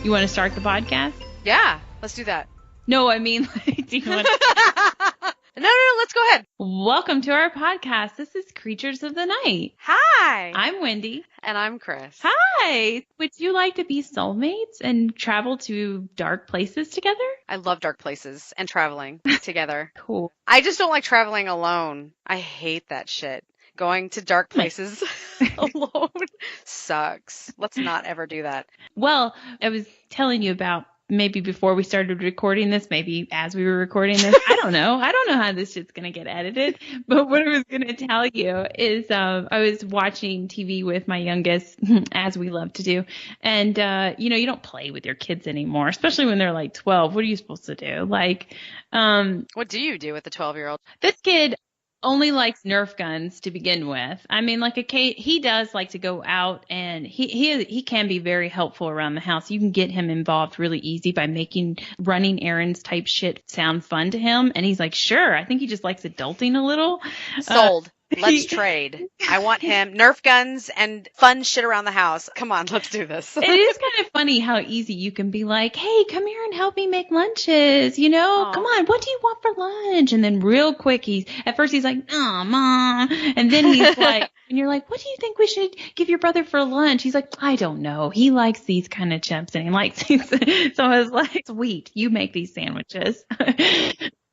You want to start the podcast? Yeah, let's do that. No, I mean, like, do you want No, let's go ahead. Welcome to our podcast. This is Creatures of the Night. Hi. I'm Wendy. And I'm Chris. Hi. Would you like to be soulmates and travel to dark places together? I love dark places and traveling together. Cool. I just don't like traveling alone. I hate that shit. Going to dark places alone sucks. Let's not ever do that. Well, I was telling you about maybe before we started recording this, maybe as we were recording this. I don't know. I don't know how this shit's going to get edited. But what I was going to tell you is I was watching TV with my youngest, as we love to do. And, you don't play with your kids anymore, especially when they're like 12. What are you supposed to do? What do you do with a 12-year-old? This kid only likes Nerf guns to begin with. I mean, he does like to go out, and he can be very helpful around the house. You can get him involved really easy by making running errands type shit sound fun to him. And he's like, sure. I think he just likes adulting a little. Sold. Let's trade. I want him Nerf guns and fun shit around the house. Come on, let's do this. It is kind of funny how easy you can be like, hey, come here and help me make lunches. Come on, what do you want for lunch? And then real quick, at first he's like, oh, Mom. And then he's like, and you're like, what do you think we should give your brother for lunch? He's like, I don't know. He likes these kind of chips and he likes these. So I was like, sweet, you make these sandwiches.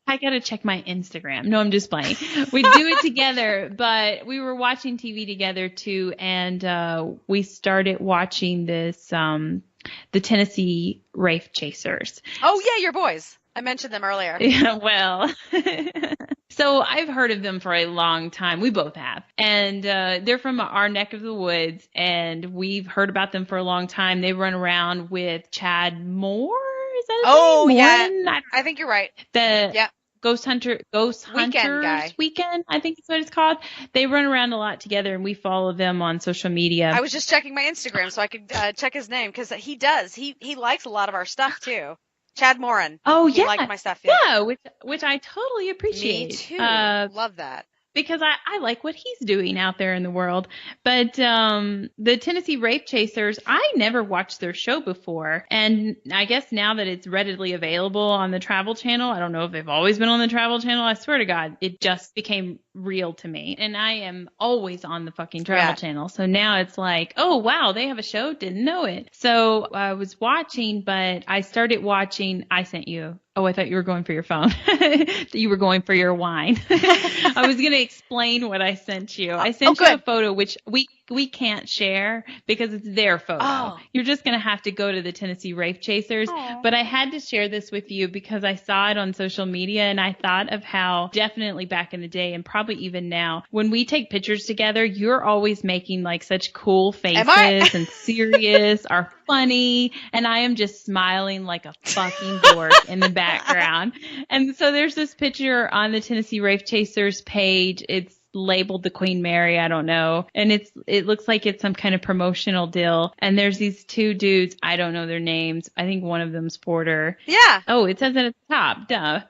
I got to check my Instagram. No, I'm just playing. We do it together, but we were watching TV together too. And we started watching this, the Tennessee Wraith Chasers. Oh yeah, your boys. I mentioned them earlier. Yeah, well, so I've heard of them for a long time. We both have. And they're from our neck of the woods, and we've heard about them for a long time. They run around with Chad Moore. Is that his name? Yeah. I think you're right. Ghost Hunters Weekend, I think is what it's called. They run around a lot together, and we follow them on social media. I was just checking my Instagram so I could check his name, because he does. He likes a lot of our stuff too. Chad Morin. Oh he yeah, liked my stuff. Yeah, which I totally appreciate. Me too. Love that. Because I like what he's doing out there in the world. But the Tennessee Wraith Chasers, I never watched their show before. And I guess now that it's readily available on the Travel Channel, I don't know if they've always been on the Travel Channel. I swear to God, it just became real to me. And I am always on the fucking Travel Channel. So now it's like, oh, wow, they have a show? Didn't know it. So I was watching, but I started watching. I sent you. Oh, I thought you were going for your phone. You were going for your wine. I was going to explain what I sent you. I sent you a photo, which we can't share because it's their photo. Oh. You're just going to have to go to the Tennessee Wraith Chasers. Oh. But I had to share this with you because I saw it on social media, and I thought of how definitely back in the day, and probably even now, when we take pictures together, you're always making like such cool faces and serious or funny, and I am just smiling like a fucking dork in the background. And so there's this picture on the Tennessee Wraith Chasers page. It's labeled the Queen Mary, I don't know, and it looks like it's some kind of promotional deal. And there's these two dudes, I don't know their names. I think one of them's Porter. Yeah. Oh, it says it at the top. Duh.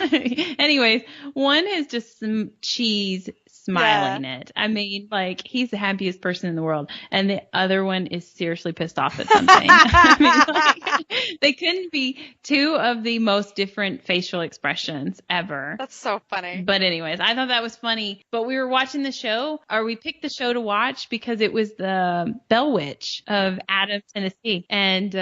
Anyways, one is just some cheese smiling it. I mean, like, he's the happiest person in the world. And the other one is seriously pissed off at something. I mean, like, they couldn't be two of the most different facial expressions ever. That's so funny. But anyways, I thought that was funny. But we were watching the show, or we picked the show to watch because it was the Bell Witch of Adams, Tennessee. And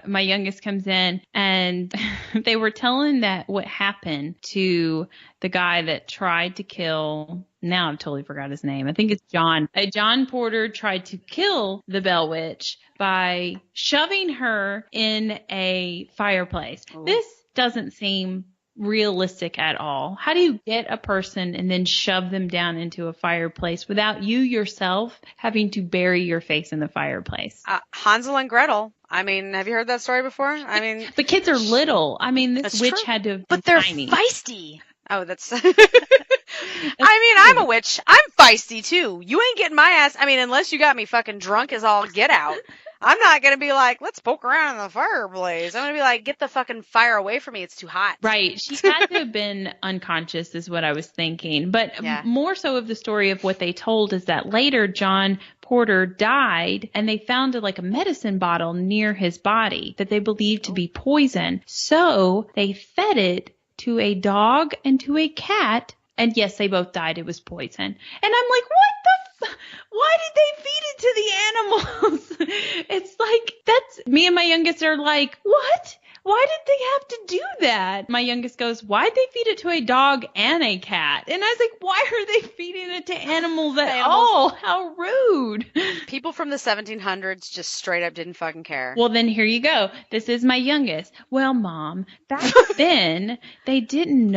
my youngest comes in, and they were telling that what happened to the guy that tried to kill, now I've totally forgot his name. I think it's John. John Porter tried to kill the Bell Witch by shoving her in a fireplace. Oh. This doesn't seem realistic at all. How do you get a person and then shove them down into a fireplace without you yourself having to bury your face in the fireplace? Hansel and Gretel. I mean, have you heard that story before? I mean, but kids are little. I mean, this witch had to have been tiny. But they're feisty. Oh, that's I mean, I'm a witch. I'm feisty too. You ain't getting my ass. I mean, unless you got me fucking drunk as all get out. I'm not going to be like, let's poke around in the fireplace. I'm going to be like, get the fucking fire away from me. It's too hot. Right. She had to have been unconscious is what I was thinking. But more so of the story of what they told is that later John transporter died, and they found like a medicine bottle near his body that they believed to be poison. So they fed it to a dog and to a cat. And yes, they both died. It was poison. And I'm like, why did they feed it to the animals? It's like, me and my youngest are like, what? Why did they have to do that? My youngest goes, why'd they feed it to a dog and a cat? And I was like, why are they feeding it to animals at all? How rude. People from the 1700s just straight up didn't fucking care. Well, then here you go. This is my youngest. Well, Mom, back then, they didn't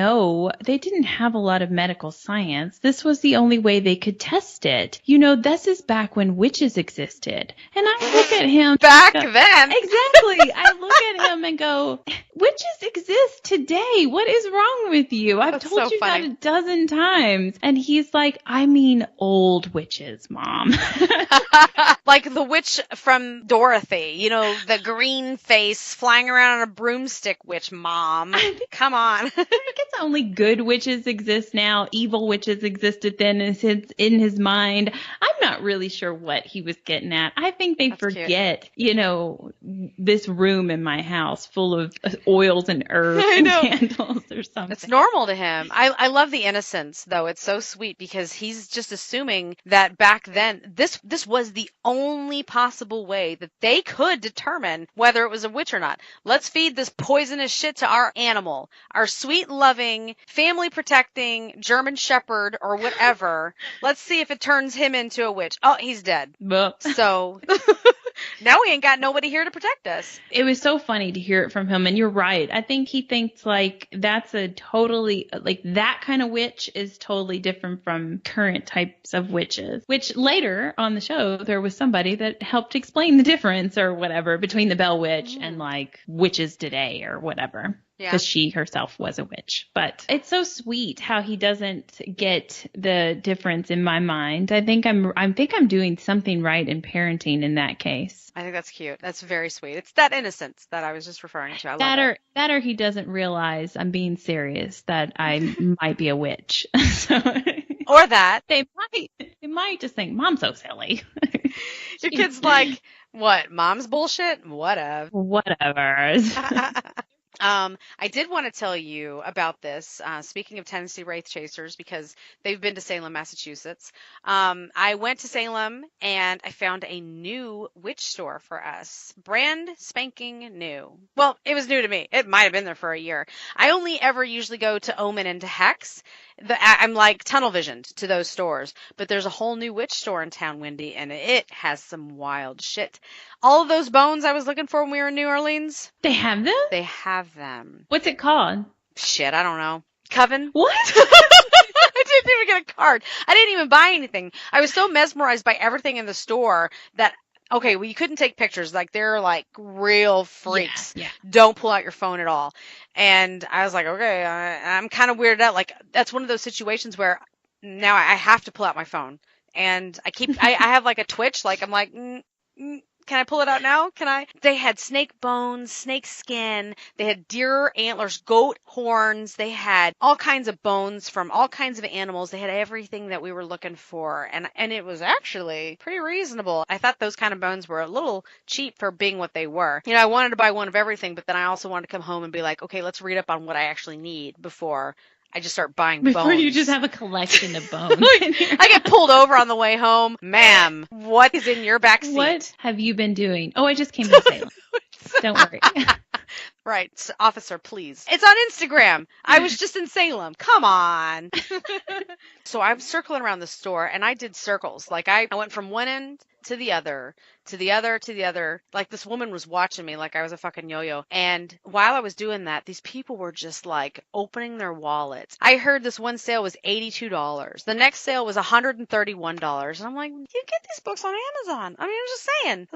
have a lot of medical science. This was the only way they could test it. This is back when witches existed. And I look at him. Back then. Exactly. I look at him and go, witches exist today. What is wrong with you? I've told you that a dozen times. And he's like, I mean old witches, Mom. Like the witch from Dorothy, the green face flying around on a broomstick witch, Mom. Come on. I guess only good witches exist now. Evil witches existed then in his mind. I'm not really sure what he was getting at. I think they forget, this room in my house full of oils and herbs and candles or something. It's normal to him. I love the innocence, though. It's so sweet because he's just assuming that back then this was the only possible way that they could determine whether it was a witch or not. Let's feed this poisonous shit to our animal, our sweet, loving, family protecting German Shepherd or whatever. Let's see if it turns him into a witch. Oh, he's dead. So now we ain't got nobody here to protect us. It was so funny to hear it from him, and you're right. I think he thinks like that's a totally, like that kind of witch is totally different from current types of witches, which later on the show, there was somebody that helped explain the difference or whatever between the Bell Witch and like witches today or whatever. Because she herself was a witch. But it's so sweet how he doesn't get the difference in my mind. I think I'm doing something right in parenting in that case. I think that's cute. That's very sweet. It's that innocence that I was just referring to. I love it. That or he doesn't realize I'm being serious, that I might be a witch. Or that. They might just think, Mom's so silly. Your kid's like, what, Mom's bullshit? Whatever. I did want to tell you about this, speaking of Tennessee Wraith Chasers, because they've been to Salem, Massachusetts. I went to Salem and I found a new witch store for us. Brand spanking new. Well, it was new to me. It might have been there for a year. I only ever usually go to Omen and to Hex. I'm like tunnel visioned to those stores, but there's a whole new witch store in town, Wendy, and it has some wild shit. All of those bones I was looking for when we were in New Orleans. They have them? They have them. What's it called? Shit, I don't know. Coven? What? I didn't even get a card. I didn't even buy anything. I was so mesmerized by everything in the store that, okay, well, you couldn't take pictures. Like, they're like real freaks. Yeah. Don't pull out your phone at all. And I was like, okay, I'm kind of weirded out. Like, that's one of those situations where now I have to pull out my phone. And I have like a twitch. Like, I'm like, can I pull it out now? Can I? They had snake bones, snake skin. They had deer antlers, goat horns. They had all kinds of bones from all kinds of animals. They had everything that we were looking for. And it was actually pretty reasonable. I thought those kind of bones were a little cheap for being what they were. I wanted to buy one of everything, but then I also wanted to come home and be like, okay, let's read up on what I actually need before I just start buying bones. Before you just have a collection of bones. I get pulled over on the way home. Ma'am, what is in your back seat? What have you been doing? Oh, I just came to Salem. Don't worry. Right. Officer, please. It's on Instagram. I was just in Salem. Come on. So I'm circling around the store, and I did circles. Like, I went from one end to the other, to the other, to the other. Like, this woman was watching me like I was a fucking yo-yo. And while I was doing that, these people were just, like, opening their wallets. I heard this one sale was $82. The next sale was $131. And I'm like, you get these books on Amazon. I mean, I'm just saying.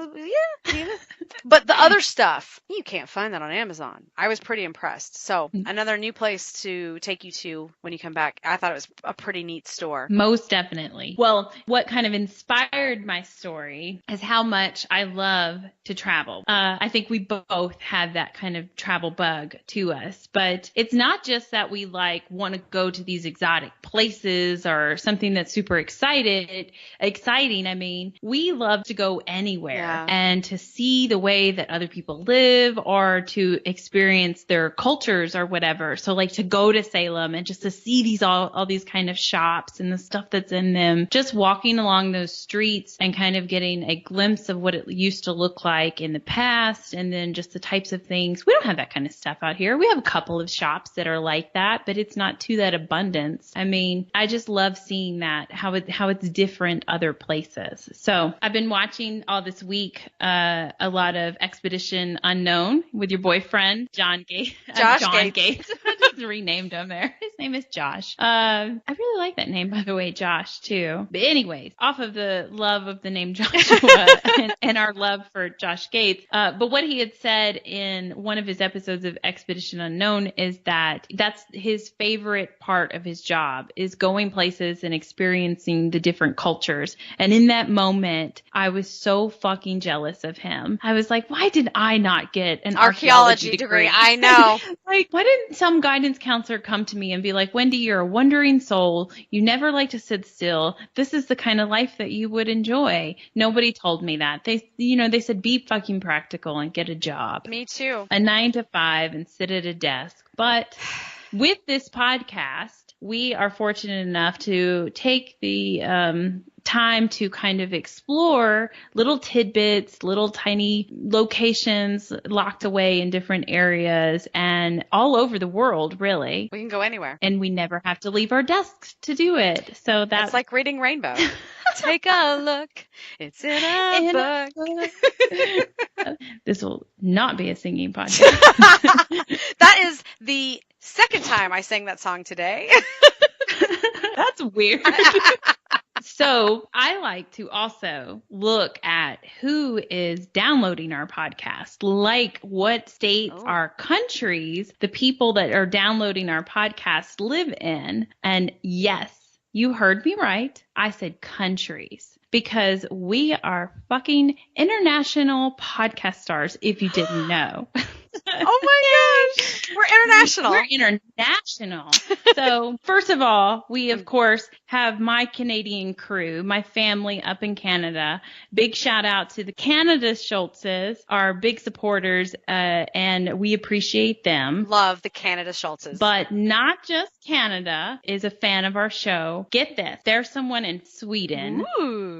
Yeah. But the other stuff, you can't find that on Amazon. I was pretty impressed. So, another new place to take you to when you come back. I thought it was a pretty neat store. Most definitely. Well, what kind of inspired my story story is how much I love to travel. I think we both have that kind of travel bug to us, but it's not just that we like want to go to these exotic places or something that's super exciting. I mean, we love to go anywhere and to see the way that other people live or to experience their cultures or whatever. So like to go to Salem and just to see these all these kind of shops and the stuff that's in them, just walking along those streets and kind of getting a glimpse of what it used to look like in the past, and then just the types of things. We don't have that kind of stuff out here. We have a couple of shops that are like that, but it's not to that abundance. I mean, I just love seeing that, how it's different other places. So I've been watching all this week a lot of Expedition Unknown with your boyfriend, John Gates. John Gates. I just renamed him there. His name is Josh. I really like that name, by the way, Josh, too. But anyways, off of the love of the name Joshua and our love for Josh Gates. But what he had said in one of his episodes of Expedition Unknown is that that's his favorite part of his job, is going places and experiencing the different cultures. And in that moment, I was so fucking jealous of him. I was like, why did I not get an archaeology degree? I know. Like, why didn't some guidance counselor come to me and be like, Wendy, you're a wandering soul. You never like to sit still. This is the kind of life that you would enjoy. Nobody told me that. They said, be fucking practical and get a job. Me too. A 9 to 5 and sit at a desk. But with this podcast, we are fortunate enough to take the time to kind of explore little tidbits, little tiny locations locked away in different areas and all over the world, really. We can go anywhere. And we never have to leave our desks to do it. So that's like reading Rainbow. Take a look. It's in a book. This will not be a singing podcast. That is the second time I sang that song today. That's weird. So I like to also look at who is downloading our podcast, like what states or countries the people that are downloading our podcast live in. And yes, you heard me right. I said countries, because we are fucking international podcast stars, if you didn't know. Oh my gosh. We're international. We're international. So first of all, we of course have my Canadian crew, my family up in Canada. Big shout out to the Canada Schultzes, our big supporters, and we appreciate them. Love the Canada Schultzes. But not just Canada is a fan of our show. Get this. There's someone in Sweden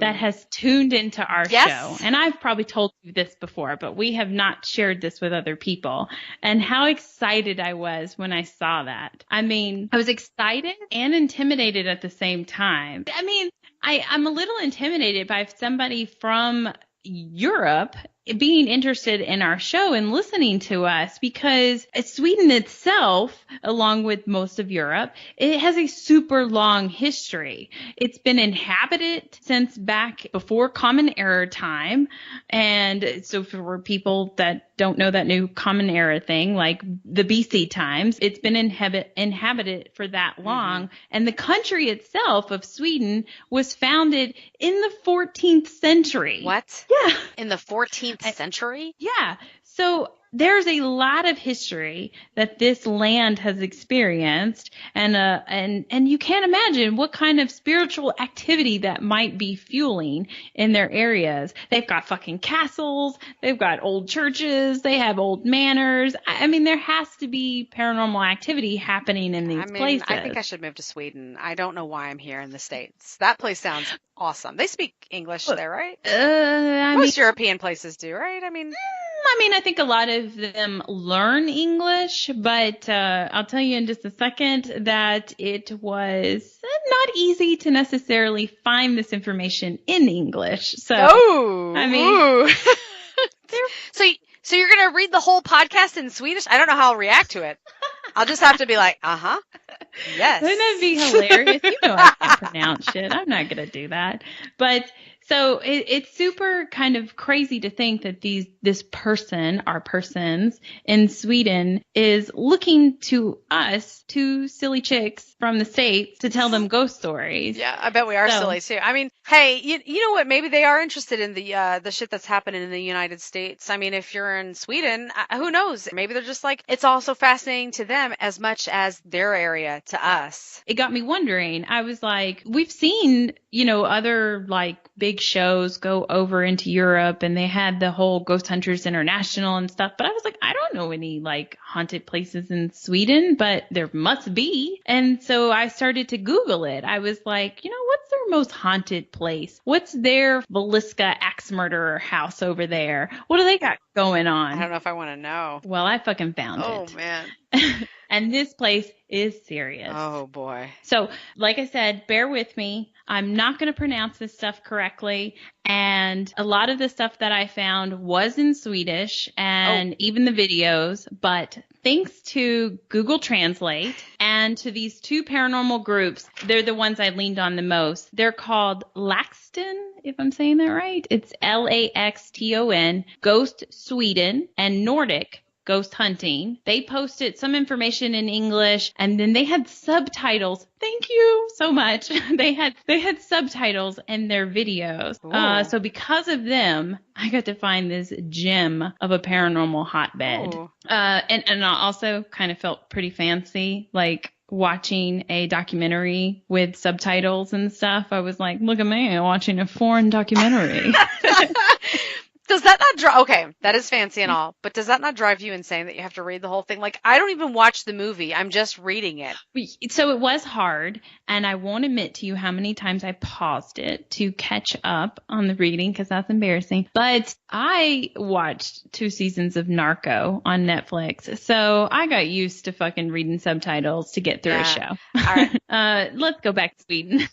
that has tuned into our show. And I've probably told you this before, but we have not shared this with other people. And how excited I was when I saw that. I mean, I was excited and intimidated at the same time. I mean, I'm a little intimidated by somebody from Europe being interested in our show and listening to us, because Sweden itself, along with most of Europe, it has a super long history. It's been inhabited since back before Common Era time. And so for people that don't know that new Common Era thing, like the BC times, it's been inhabited for that long. And the country itself of Sweden was founded in the 14th century. What? Yeah. In the 14th century? Yeah. So there's a lot of history that this land has experienced, and you can't imagine what kind of spiritual activity that might be fueling in their areas. They've got fucking castles, they've got old churches, they have old manors. I mean, there has to be paranormal activity happening in these places. I think I should move to Sweden. I don't know why I'm here in the States. That place sounds awesome. They speak English there, right? Most European places do, right? I mean, I think a lot of them learn English, but I'll tell you in just a second that it was not easy to necessarily find this information in English. So, So you're going to read the whole podcast in Swedish? I don't know how I'll react to it. I'll just have to be like, yes. Wouldn't that be hilarious? You know I can't pronounce shit. I'm not going to do that. But So it's super kind of crazy to think that this person, our persons in Sweden, is looking to us, two silly chicks from the States, to tell them ghost stories. Yeah, I bet we are silly too. I mean, hey, you know what? Maybe they are interested in the shit that's happening in the United States. I mean, if you're in Sweden, who knows? Maybe they're just like, it's also fascinating to them as much as their area to us. It got me wondering. I was like, we've seen, other like big shows go over into Europe, and they had the whole Ghost Hunters International and stuff. But I was like, I don't know any like haunted places in Sweden, but there must be. And so I started to Google it. I was like, what's their most haunted place? What's their Velisca axe murderer house over there? What do they got going on? I don't know if I want to know. Well, I fucking found it. Oh, man. And this place is serious. Oh, boy. So, like I said, bear with me. I'm not going to pronounce this stuff correctly. And a lot of the stuff that I found was in Swedish and even the videos. But thanks to Google Translate and to these two paranormal groups, they're the ones I leaned on the most. They're called Laxton, if I'm saying that right. It's Laxton, Ghost Sweden, and Nordic Ghost Hunting. They posted some information in English, and then they had subtitles. Thank you so much. They had subtitles in their videos. So because of them, I got to find this gem of a paranormal hotbed. And I also kind of felt pretty fancy, like watching a documentary with subtitles and stuff. I was like, look at me watching a foreign documentary. Does that not drive? Okay, that is fancy and all, but does that not drive you insane that you have to read the whole thing? Like, I don't even watch the movie. I'm just reading it. So it was hard, and I won't admit to you how many times I paused it to catch up on the reading, because that's embarrassing. But I watched 2 seasons of Narco on Netflix, so I got used to fucking reading subtitles to get through a show. All right. Let's go back to Sweden.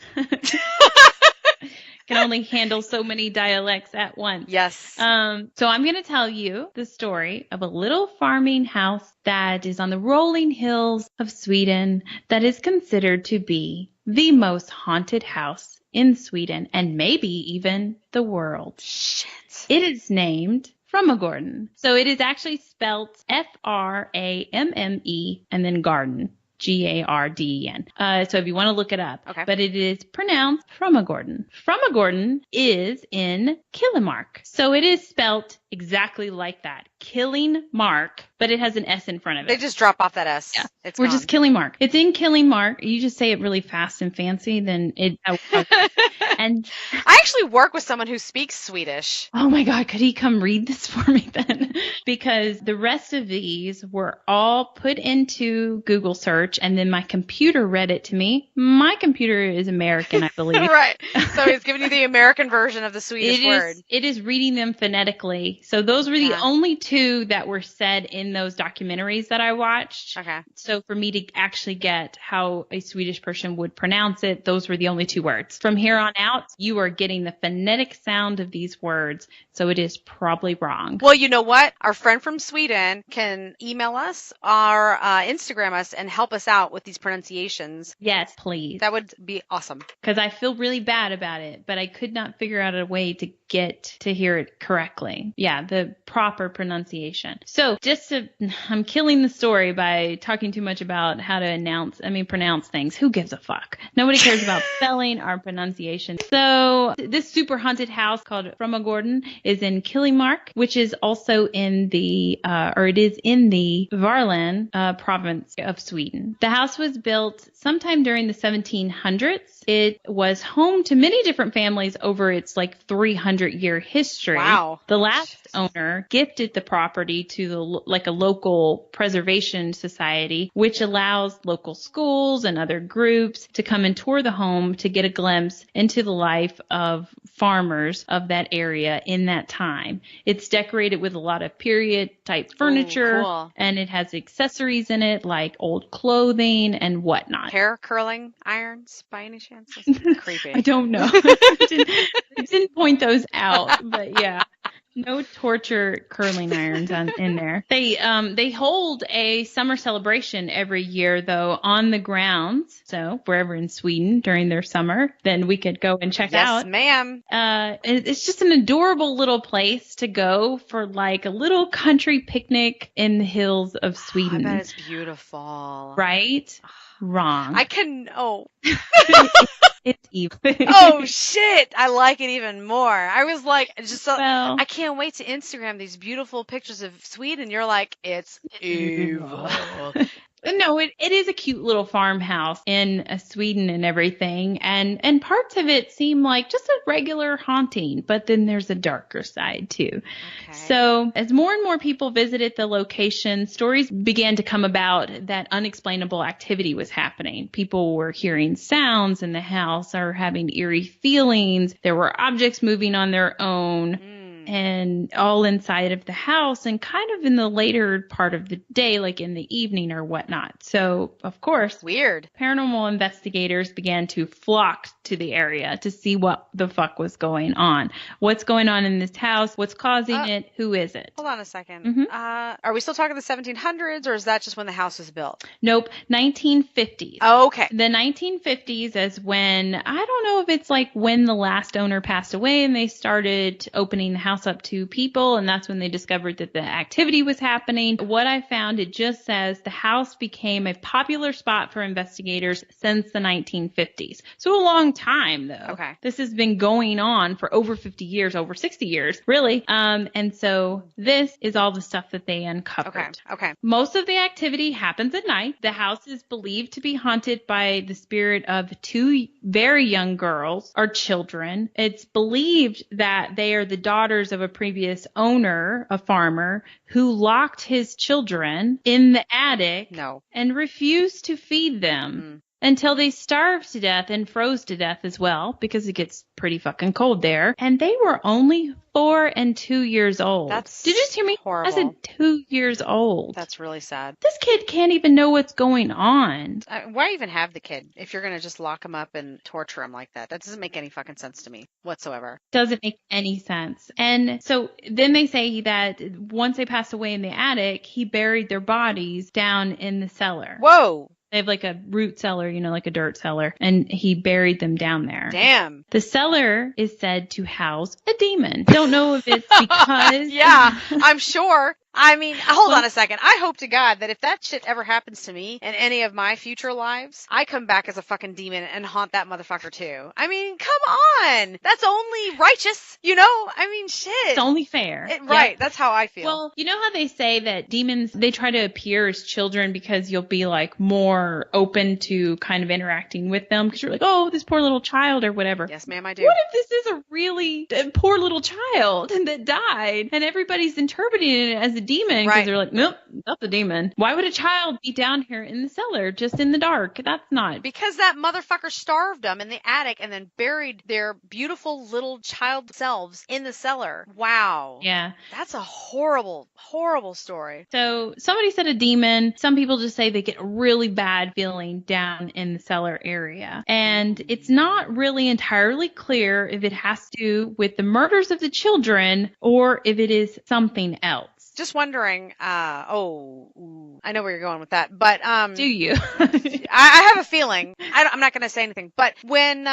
Can only handle so many dialects at once. Yes. So I'm going to tell you the story of a little farming house that is on the rolling hills of Sweden that is considered to be the most haunted house in Sweden and maybe even the world. Shit. It is named Frummagården. So it is actually spelt Framme and then garden. Garden. So if you want to look it up. Okay. But it is pronounced Frummagården. Frummagården is in Kilmark. So it is spelt exactly like that. Killing Mark, but it has an S in front of it. They just drop off that S. Yeah. It's We're gone. just Kilmark. It's in Kilmark. You just say it really fast and fancy, then it. And I actually work with someone who speaks Swedish. oh my God, could he come read this for me then? Because the rest of these were all put into Google search, and then my computer read it to me. My computer is American, I believe. Right. So he's giving you the American version of the Swedish word. It is reading them phonetically. So those were the only 2 that were said in those documentaries that I watched. Okay. So for me to actually get how a Swedish person would pronounce it, those were the only 2 words. From here on out, you are getting the phonetic sound of these words. So it is probably wrong. Well, you know what? Our friend from Sweden can email us or Instagram us and help us out with these pronunciations. Yes, please. That would be awesome. Because I feel really bad about it, but I could not figure out a way to get to hear it correctly. Yeah, the proper pronunciation. So I'm killing the story by talking too much about how to pronounce things. Who gives a fuck? Nobody cares about spelling or pronunciation. So this super haunted house called Frummagården is in Kilmark, which is also in the Värmland province of Sweden. The house was built sometime during the 1700s. It was home to many different families over its 300-year history. Wow. The last owner gifted the property to a local preservation society, which allows local schools and other groups to come and tour the home to get a glimpse into the life of farmers of that area in that time. It's decorated with a lot of period type furniture. Ooh, cool. And it has accessories in it like old clothing and whatnot. Hair curling irons by any chance? That's creepy. I don't know. I didn't point those out, but yeah. No torture curling irons in there. They hold a summer celebration every year though on the grounds. So if we're ever in Sweden during their summer, then we could go and check out. Yes, ma'am. It's just an adorable little place to go for like a little country picnic in the hills of Sweden. I bet it's beautiful. Right? Wrong. It's evil. Oh shit! I like it even more. I was like, I can't wait to Instagram these beautiful pictures of Sweden. You're like, it's evil. No, it is a cute little farmhouse in Sweden and everything. And parts of it seem like just a regular haunting, but then there's a darker side too. Okay. So as more and more people visited the location, stories began to come about that unexplainable activity was happening. People were hearing sounds in the house or having eerie feelings. There were objects moving on their own. And all inside of the house and kind of in the later part of the day, like in the evening or whatnot. So, of course, weird. Paranormal investigators began to flock to the area to see what the fuck was going on. What's going on in this house? What's causing it? Who is it? Hold on a second. Are we still talking the 1700s or is that just when the house was built? Nope. 1950s. Oh, okay. The 1950s is when, I don't know if it's like when the last owner passed away and they started opening the house up to people, and that's when they discovered that the activity was happening. What I found, it just says the house became a popular spot for investigators since the 1950s. So a long time, though. Okay. This has been going on for over 50 years, over 60 years, really. And so this is all the stuff that they uncovered. Okay. Most of the activity happens at night. The house is believed to be haunted by the spirit of two very young girls or children. It's believed that they are the daughters of a previous owner, a farmer, who locked his children in the attic and refused to feed them until they starved to death and froze to death as well, because it gets pretty fucking cold there. And they were only 4 and 2 years old. Did you just hear me? Horrible. I said 2 years old. That's really sad. This kid can't even know what's going on. Why even have the kid if you're going to just lock him up and torture him like that? That doesn't make any fucking sense to me whatsoever. Doesn't make any sense. And so then they say that once they passed away in the attic, he buried their bodies down in the cellar. Whoa. They have like a root cellar, like a dirt cellar, and he buried them down there. Damn. The cellar is said to house a demon. Don't know if it's because... Yeah, I'm sure. I mean, hold on a second. I hope to God that if that shit ever happens to me in any of my future lives, I come back as a fucking demon and haunt that motherfucker too. I mean, come on. That's only righteous, I mean, shit. It's only fair. Right. That's how I feel. Well, you know how they say that demons, they try to appear as children because you'll be like more open to kind of interacting with them because you're like, oh, this poor little child or whatever. Yes, ma'am, I do. What if this is a really poor little child that died and everybody's interpreting it as a demon because they're like, nope, that's a demon. Why would a child be down here in the cellar just in the dark? That's not. Because that motherfucker starved them in the attic and then buried their beautiful little child selves in the cellar. Wow. Yeah. That's a horrible, horrible story. So somebody said a demon. Some people just say they get a really bad feeling down in the cellar area. And it's not really entirely clear if it has to do with the murders of the children or if it is something else. Just wondering, I know where you're going with that, but, do you? I have a feeling, I'm not going to say anything, but when,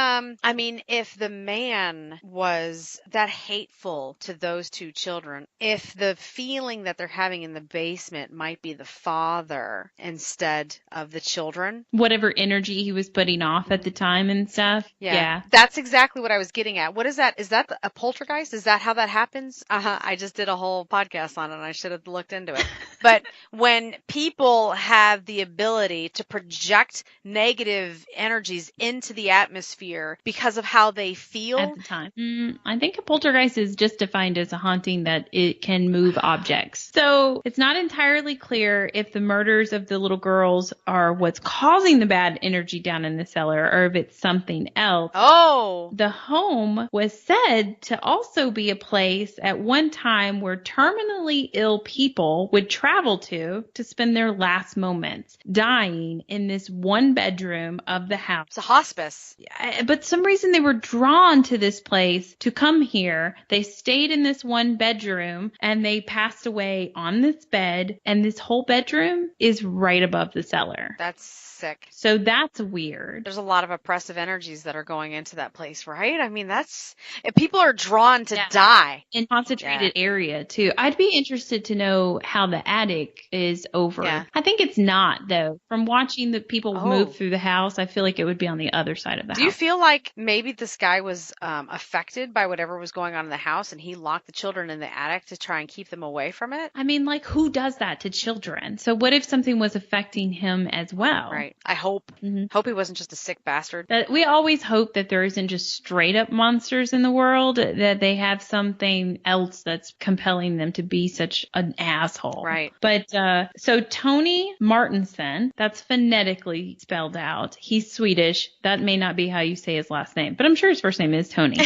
if the man was that hateful to those two children, if the feeling that they're having in the basement might be the father instead of the children. Whatever energy he was putting off at the time and stuff. Yeah. That's exactly what I was getting at. What is that? Is that a poltergeist? Is that how that happens? I just did a whole podcast on it and I should have looked into it. But when people have the ability to project negative energies into the atmosphere because of how they feel at the time. I think a poltergeist is just defined as a haunting that it can move objects. So it's not entirely clear if the murders of the little girls are what's causing the bad energy down in the cellar or if it's something else. Oh. The home was said to also be a place at one time where terminally ill people would travel travel to spend their last moments, dying in this one bedroom of the house. It's a hospice. But some reason they were drawn to this place to come here. They stayed in this one bedroom and they passed away on this bed. And this whole bedroom is right above the cellar. That's sick. So that's weird. There's a lot of oppressive energies that are going into that place, right? I mean, if people are drawn to die. In concentrated area too. I'd be interested to know how the attic is over. Yeah. I think it's not though. From watching the people move through the house, I feel like it would be on the other side of the house. Do you feel like maybe this guy was affected by whatever was going on in the house and he locked the children in the attic to try and keep them away from it? I mean, like, who does that to children? So what if something was affecting him as well? Right. I hope. Hope he wasn't just a sick bastard. We always hope that there isn't just straight up monsters in the world, that they have something else that's compelling them to be such an asshole. Right. But so Tony Martinson, that's phonetically spelled out. He's Swedish. That may not be how you say his last name, but I'm sure his first name is Tony.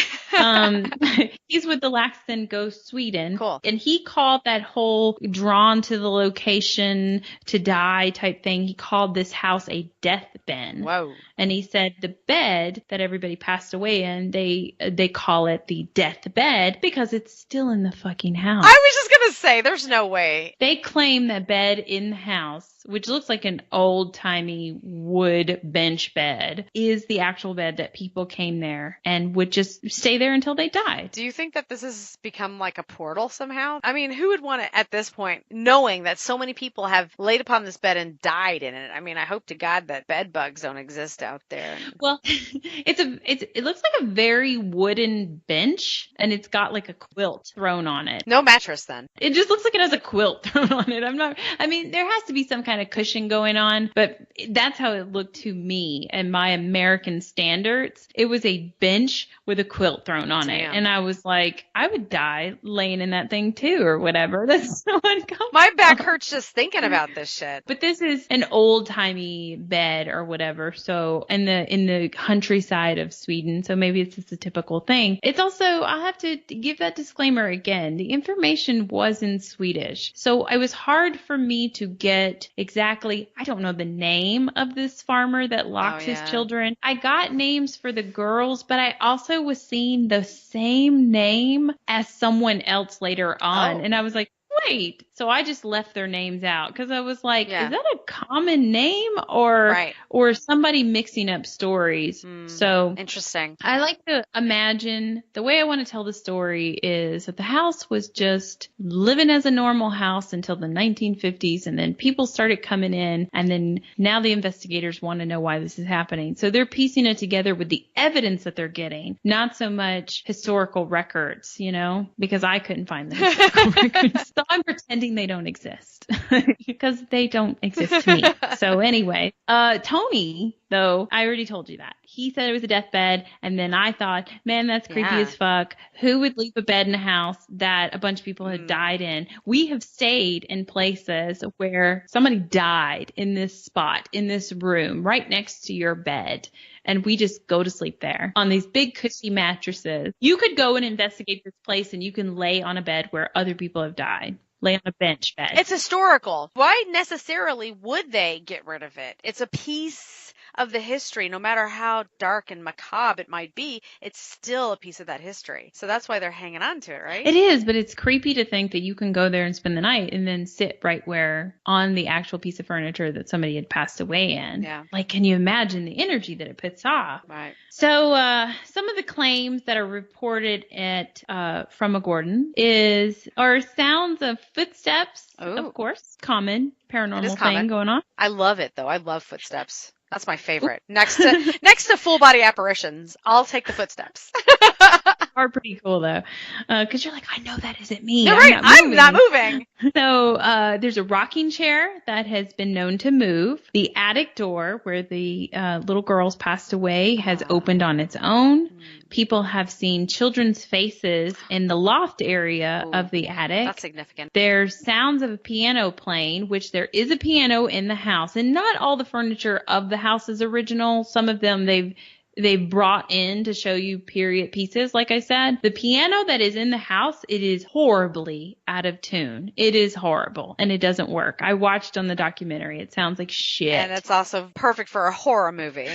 He's with the Laxton Go Sweden. Cool. And he called that whole drawn to the location to die type thing, he called this house a death bin. Whoa. And he said the bed that everybody passed away in, they call it the death bed because it's still in the fucking house. I was just going to say, there's no way. They claim that bed in the house, which looks like an old-timey wood bench bed, is the actual bed that people came there and would just stay there until they died. Do you think that this has become like a portal somehow? I mean, who would want to, at this point, knowing that so many people have laid upon this bed and died in it? I mean, I hope to God that bed bugs don't exist out there. Well, it looks like a very wooden bench, and it's got like a quilt thrown on it. No mattress then. It just looks like it has a quilt thrown on it. I mean, there has to be some kind of cushion going on, but that's how it looked to me and my American standards. It was a bench with a quilt thrown on it. And I was like, I would die laying in that thing too or whatever. That's so uncomfortable. My back hurts just thinking about this shit. But this is an old-timey bed or whatever. So in the countryside of Sweden. So maybe it's just a typical thing. It's also, I'll have to give that disclaimer again. The information was in Swedish. So it was hard for me to get exactly, I don't know the name of this farmer that locked his children. I got names for the girls, but I also was seeing the same name as someone else later on. And I was like, wait. So I just left their names out because I was like, is that a common name or somebody mixing up stories? So interesting. I like to imagine the way I want to tell the story is that the house was just living as a normal house until the 1950s. And then people started coming in. And then now the investigators want to know why this is happening. So they're piecing it together with the evidence that they're getting, not so much historical records, because I couldn't find the historical records. So I'm pretending they don't exist because they don't exist to me. So anyway, Tony, though, I already told you that. He said it was a deathbed. And then I thought, man, that's creepy as fuck. Who would leave a bed in a house that a bunch of people had died in? We have stayed in places where somebody died in this spot, in this room, right next to your bed. And we just go to sleep there on these big cushy mattresses. You could go and investigate this place and you can lay on a bed where other people have died. Lay on a bench bed. It's historical. Why necessarily would they get rid of it? It's a piece of the history. No matter how dark and macabre it might be, it's still a piece of that history. So that's why they're hanging on to it, right? It is, but it's creepy to think that you can go there and spend the night and then sit right where on the actual piece of furniture that somebody had passed away in. Yeah. Like, can you imagine the energy that it puts off? Right. So some of the claims that are reported from a Gordon are sounds of footsteps, of course, common paranormal thing going on. I love it though. I love footsteps. That's my favorite. Next to full body apparitions, I'll take the footsteps. Are pretty cool though, because you're like, I know that isn't me. No, right. I'm not moving. So there's a rocking chair that has been known to move. The attic door where the little girls passed away has opened on its own. People have seen children's faces in the loft area of the attic. That's significant. There's sounds of a piano playing, which there is a piano in the house, and not all the furniture of the house is original. Some of them they've they brought in to show you period pieces. Like I said, the piano that is in the house, it is horribly out of tune. It is horrible and it doesn't work. I watched on the documentary. It sounds like shit. And it's also perfect for a horror movie.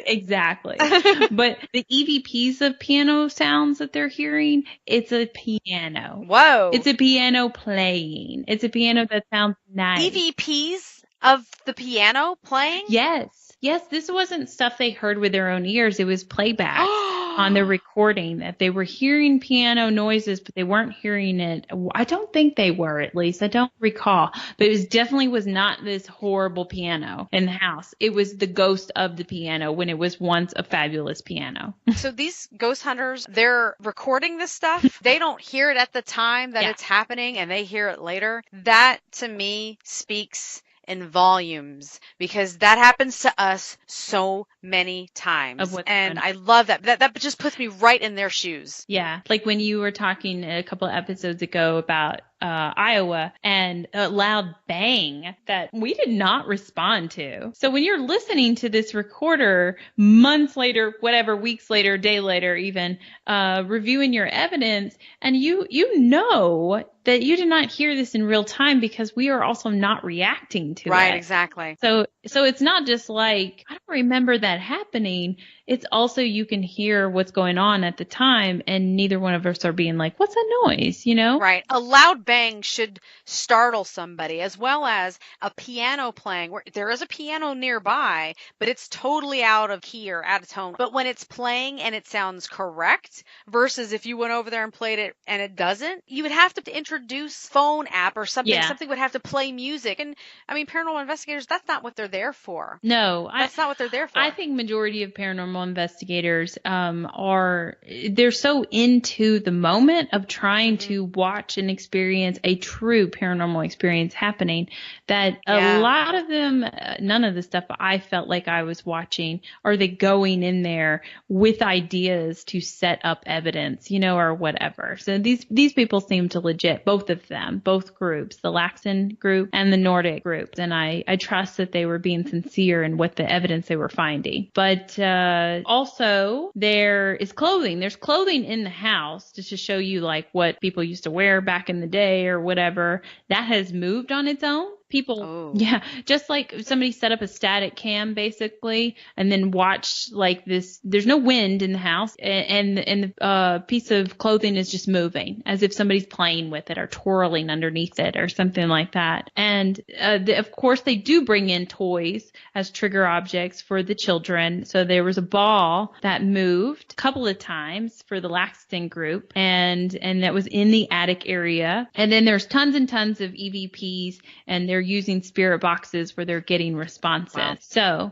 Exactly. But the EVPs of piano sounds that they're hearing, it's a piano. Whoa. It's a piano playing. It's a piano that sounds nice. EVPs of the piano playing? Yes. Yes, this wasn't stuff they heard with their own ears. It was playback on the recording that they were hearing piano noises, but they weren't hearing it. I don't think they were, at least. I don't recall. But it definitely was not this horrible piano in the house. It was the ghost of the piano when it was once a fabulous piano. So these ghost hunters, they're recording this stuff. They don't hear it at the time that it's happening, and they hear it later. That, to me, speaks in volumes, because that happens to us so many times. And I love that. That just puts me right in their shoes. Yeah. Like when you were talking a couple of episodes ago about Iowa and a loud bang that we did not respond to. So when you're listening to this recorder months later, whatever, weeks later, day later, even reviewing your evidence, and you know that you did not hear this in real time because we are also not reacting to it. Right, exactly. So it's not just like, I don't remember that happening. It's also you can hear what's going on at the time, and neither one of us are being like, what's that noise, you know? Right. A loud bang should startle somebody, as well as a piano playing where there is a piano nearby, but it's totally out of key or out of tone. But when it's playing and it sounds correct, versus if you went over there and played it and it doesn't, you would have to introduce phone app or something. Yeah. Something would have to play music. And I mean, paranormal investigators, that's not what they're there for. No, that's not what they're there for. I think majority of paranormal investigators they're so into the moment of trying to watch and experience a true paranormal experience happening that a lot of them, none of the stuff I felt like I was watching, are they going in there with ideas to set up evidence, you know, or whatever. So these people seem to legit, both of them, both groups, the Laxon group and the Nordic group. And I trust that they were being sincere in what the evidence they were finding. But also there is clothing. There's clothing in the house just to show you like what people used to wear back in the day or whatever. That has moved on its own. People, just like somebody set up a static cam basically and then watched like this, there's no wind in the house and the piece of clothing is just moving as if somebody's playing with it or twirling underneath it or something like that. And of course they do bring in toys as trigger objects for the children. So there was a ball that moved a couple of times for the Laxton group and that was in the attic area. And then there's tons and tons of EVPs, and they're using spirit boxes where they're getting responses. Wow. So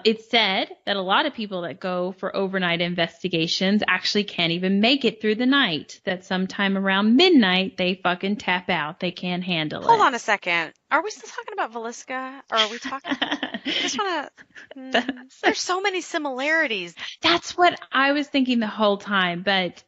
it's said that a lot of people that go for overnight investigations actually can't even make it through the night, that sometime around midnight they fucking tap out. They can't handle it. Hold on a second. Are we still talking about Velisca? Or are we talking? I just want to. There's so many similarities. That's what I was thinking the whole time, but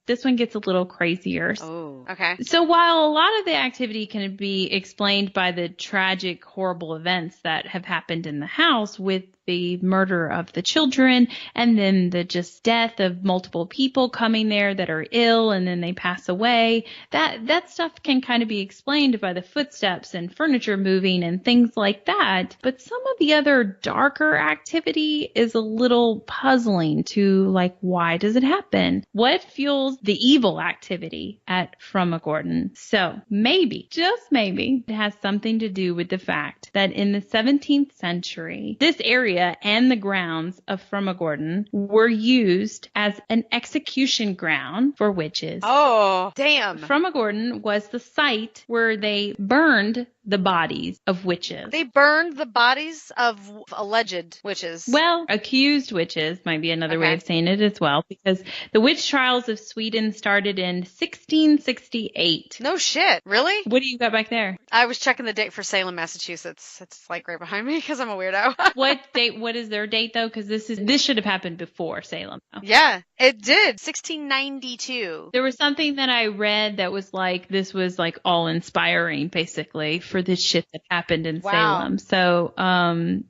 this one gets a little crazier. Oh, okay. So while a lot of the activity can be explained by the tragic, horrible events that have happened in the house with the murder of the children and then the just death of multiple people coming there that are ill and then they pass away, that stuff can kind of be explained by the footsteps and furniture moving and things like that. But some of the other darker activity is a little puzzling to like, why does it happen? What fuels the evil activity at Fromagorden? So maybe, just maybe, it has something to do with the fact that in the 17th century, this area and the grounds of Fromagorden were used as an execution ground for witches. Oh, damn. Fromagorden was the site where they burned the bodies of witches. They burned the bodies of alleged witches. Well, accused witches might be another way of saying it as well, because the witch trials of Sweden started in 1668. No shit. Really? What do you got back there? I was checking the date for Salem, Massachusetts. It's like right behind me because I'm a weirdo. What date? What is their date though? Because this should have happened before Salem. Though. Yeah, it did. 1692. There was something that I read that was like, this was like all inspiring basically for for this shit that happened in Wow. Salem. So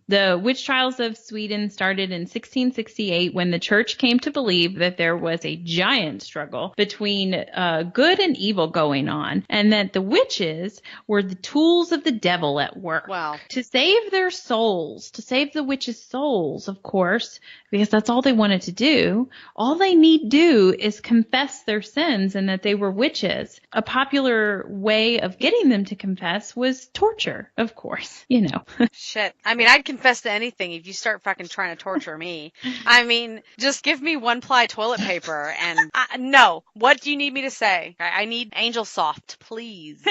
the witch trials of Sweden started in 1668 when the church came to believe that there was a giant struggle between good and evil going on, and that the witches were the tools of the devil at work. Wow. To save their souls, to save the witches' souls, of course, because that's all they wanted to do. All they need do is confess their sins and that they were witches. A popular way of getting them to confess was torture, of course, you know. Shit. I mean, I'd confess to anything if you start fucking trying to torture me. I mean, just give me 1-ply toilet paper and no. What do you need me to say? I need Angel Soft, please.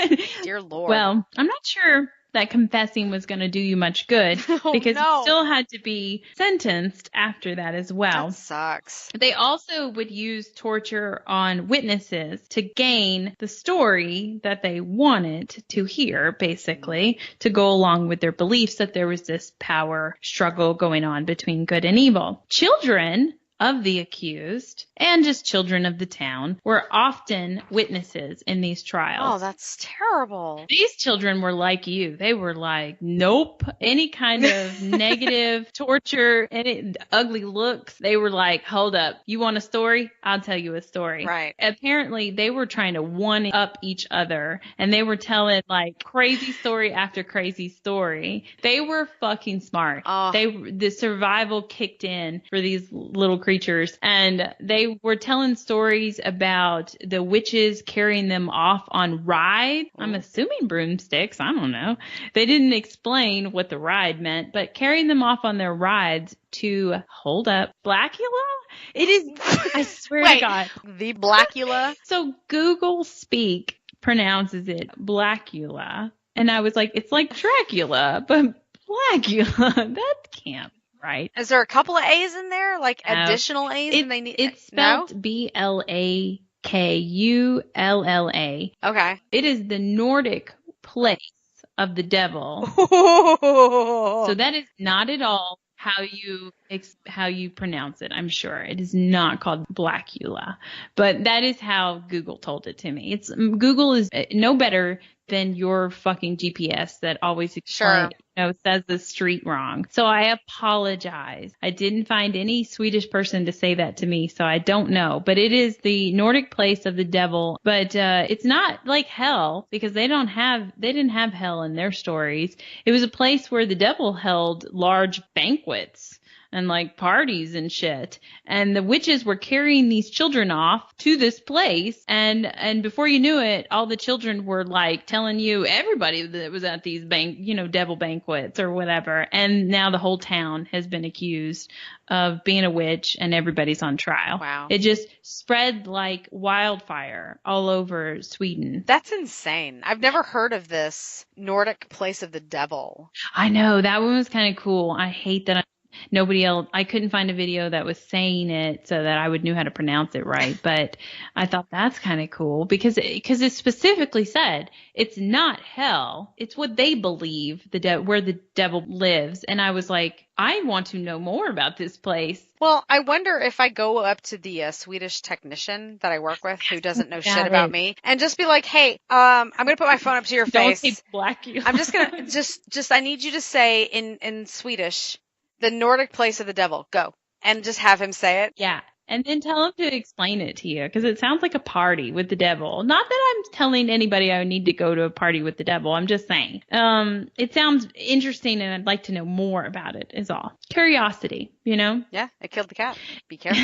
Dear Lord. Well, I'm not sure that confessing was going to do you much good because you still had to be sentenced after that as well. That sucks. They also would use torture on witnesses to gain the story that they wanted to hear, basically, to go along with their beliefs that there was this power struggle going on between good and evil. Children of the accused and just children of the town were often witnesses in these trials. Oh, that's terrible. These children were like you. They were like, nope, any kind of negative torture, any ugly looks. They were like, hold up. You want a story? I'll tell you a story. Right. Apparently, they were trying to one up each other, and they were telling like crazy story after crazy story. They were fucking smart. Oh. The survival kicked in for these little creatures, and they were telling stories about the witches carrying them off on rides. I'm assuming broomsticks. I don't know. They didn't explain what the ride meant, but carrying them off on their rides to hold up Blackula. It is, I swear to God. The Blackula? So Google Speak pronounces it Blackula. And I was like, it's like Dracula, but Blackula. That can't be right. Is there a couple of A's in there? Like additional A's? It's spelled Blakulla. Okay. It is the Nordic place of the devil. So that is not at all how you pronounce it. I'm sure it is not called Blackula, but that is how Google told it to me. Google is no better than your fucking GPS that always says the street wrong. So I apologize. I didn't find any Swedish person to say that to me, so I don't know. But it is the Nordic place of the devil. But it's not like hell because they didn't have hell in their stories. It was a place where the devil held large banquets and like parties and shit. And the witches were carrying these children off to this place. And before you knew it, all the children were like telling you everybody that was at these devil banquets or whatever. And now the whole town has been accused of being a witch and everybody's on trial. Wow. It just spread like wildfire all over Sweden. That's insane. I've never heard of this Nordic place of the devil. I know. That one was kind of cool. I hate that nobody else, I couldn't find a video that was saying it so that I would know how to pronounce it right. But I thought that's kind of cool because it specifically said it's not hell. It's what they believe where the devil lives. And I was like, I want to know more about this place. Well, I wonder if I go up to the Swedish technician that I work with who doesn't know shit about me and just be like, hey, I'm going to put my phone up to your face. Don't say Blackula. I'm just going to just I need you to say in Swedish, the Nordic place of the devil. Go. And just have him say it. Yeah. And then tell him to explain it to you because it sounds like a party with the devil. Not that I'm telling anybody I need to go to a party with the devil. I'm just saying. It sounds interesting and I'd like to know more about it is all. Curiosity, you know? Yeah, it killed the cat. Be careful.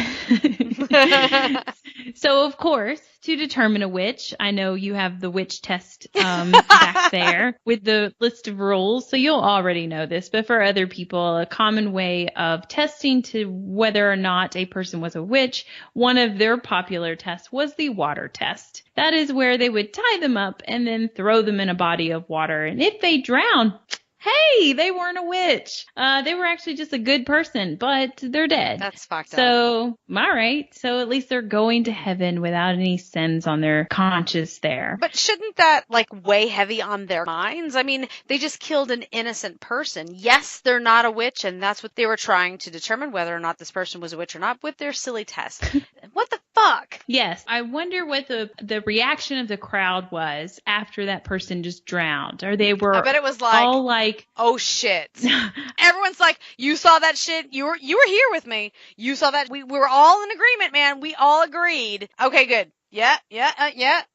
So, of course, to determine a witch, I know you have the witch test back there with the list of rules. So you'll already know this. But for other people, a common way of testing to whether or not a person was a witch, one of their popular tests was the water test. That is where they would tie them up and then throw them in a body of water. And if they drown, hey, they weren't a witch. They were actually just a good person, but they're dead. That's fucked up. So, all right. So at least they're going to heaven without any sins on their conscience there. But shouldn't that weigh heavy on their minds? I mean, they just killed an innocent person. Yes, they're not a witch, and that's what they were trying to determine whether or not this person was a witch or not with their silly test. What the fuck? Yes. I wonder what the reaction of the crowd was after that person just drowned. Or they were I bet it was like, all like, oh shit. Everyone's like, you saw that shit. You were here with me. You saw that. We were all in agreement, man. We all agreed. Okay, good. Yeah.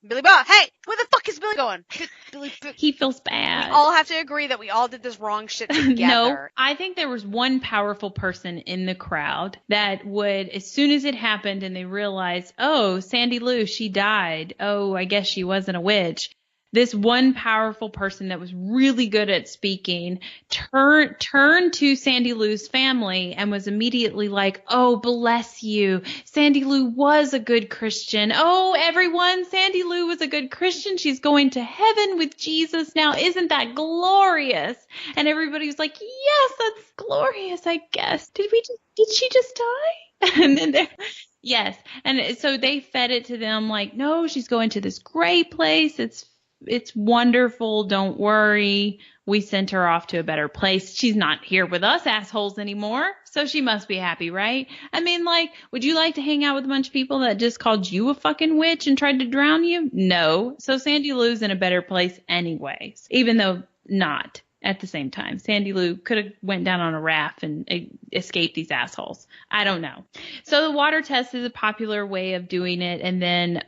Billy Bob. Hey, where the fuck is Billy going? Billy. he feels bad. We all have to agree that we all did this wrong shit together. No, I think there was one powerful person in the crowd that would, as soon as it happened and they realized, oh, Sandy Lou, she died. Oh, I guess she wasn't a witch. This one powerful person that was really good at speaking turned to Sandy Lou's family and was immediately like, oh, bless you. Sandy Lou was a good Christian. Oh, everyone, Sandy Lou was a good Christian. She's going to heaven with Jesus now. Isn't that glorious? And everybody was like, yes, that's glorious, I guess. Did she just die? And then yes. And so they fed it to them like, no, she's going to this great place. It's wonderful. Don't worry. We sent her off to a better place. She's not here with us assholes anymore. So she must be happy, right? I mean, like, would you like to hang out with a bunch of people that just called you a fucking witch and tried to drown you? No. So Sandy Lou's in a better place anyways, even though not at the same time. Sandy Lou could have went down on a raft and escaped these assholes. I don't know. So the water test is a popular way of doing it. And then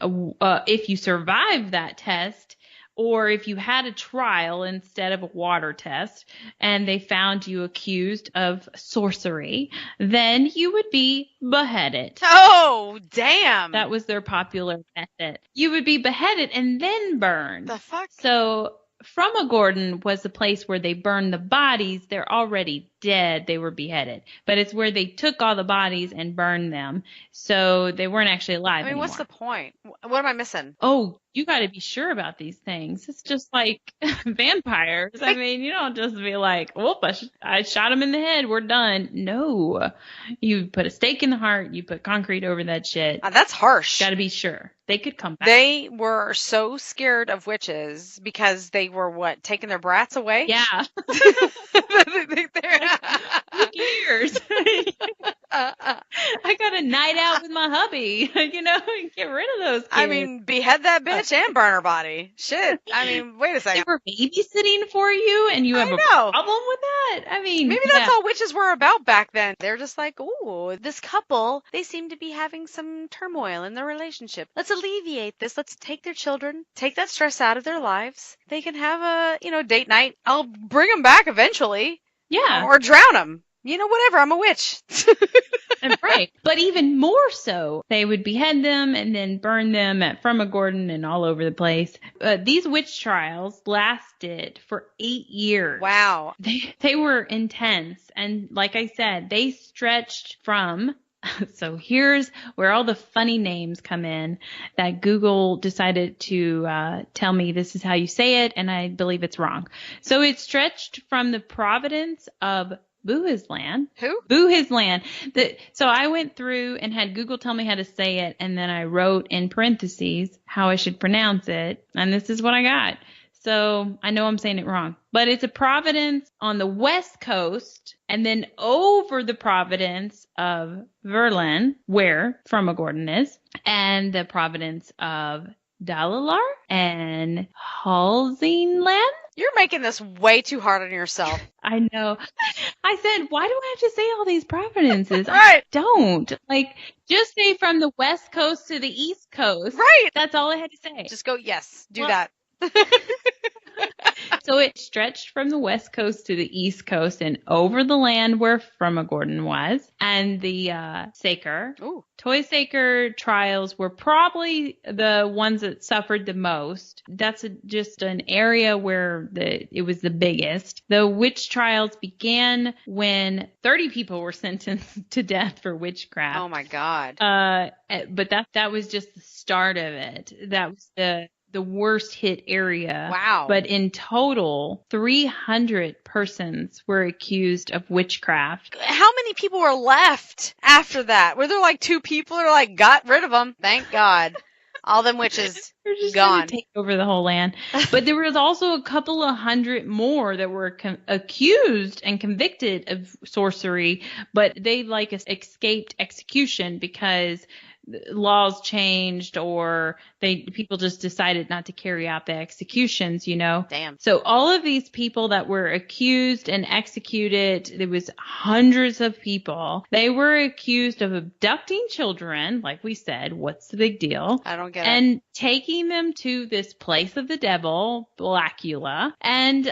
if you survive that test, or if you had a trial instead of a water test and they found you accused of sorcery, then you would be beheaded. Oh, damn. That was their popular method. You would be beheaded and then burned. The fuck? So Fromagordon was the place where they burned the bodies. They're already dead. They were beheaded. But it's where they took all the bodies and burned them. So they weren't actually alive anymore. What's the point? What am I missing? Oh, you got to be sure about these things. It's just like vampires. I mean, you don't just be like, whoop, I shot him in the head. We're done. No. You put a stake in the heart. You put concrete over that shit. That's harsh. Got to be sure. They could come back. They were so scared of witches because they were, taking their brats away? Yeah. Who cares? I got a night out with my hubby. Get rid of those kids. I mean, behead that bitch and burn her body. Shit. I mean, wait a second. They were babysitting for you and you have a problem with that? I mean, maybe that's all witches were about back then. They're just like, ooh, this couple, they seem to be having some turmoil in their relationship. Let's alleviate this. Let's take their children, take that stress out of their lives. They can have a, date night. I'll bring them back eventually. Yeah. Or drown them. Whatever. I'm a witch. Right. But even more so, they would behead them and then burn them at Fromagordon and all over the place. These witch trials lasted for 8 years. Wow. They were intense. And like I said, they stretched from... So here's where all the funny names come in that Google decided to tell me this is how you say it, and I believe it's wrong. So it stretched from the province of Boohisland. Who? Boohisland. So I went through and had Google tell me how to say it, and then I wrote in parentheses how I should pronounce it, and this is what I got. So I know I'm saying it wrong, but it's a province on the west coast and then over the province of Verlan, where Fromagordon is, and the province of Dalalar and Halsingland. You're making this way too hard on yourself. I know. I said, why do I have to say all these provinces? Right. I don't. Just say from the west coast to the east coast. Right. That's all I had to say. Just go, yes, do that. So it stretched from the west coast to the east coast and over the land where Fromagordon was. And the Toy Saker trials were probably the ones that suffered the most. That's just an area where it was the biggest. The witch trials began when 30 people were sentenced to death for witchcraft. Oh my God. But that was just the start of it. That was the worst hit area. Wow. But in total, 300 persons were accused of witchcraft. How many people were left after that? Were there 2 people who got rid of them? Thank God. All them witches They're just gone. Gonna take over the whole land. But there was also a couple of hundred more that were accused and convicted of sorcery, but they escaped execution because laws changed or people just decided not to carry out the executions, you know. Damn. So all of these people that were accused and executed, there was hundreds of people. They were accused of abducting children, like we said. What's the big deal? I don't get and it. taking them to this place of the devil, Blackula, and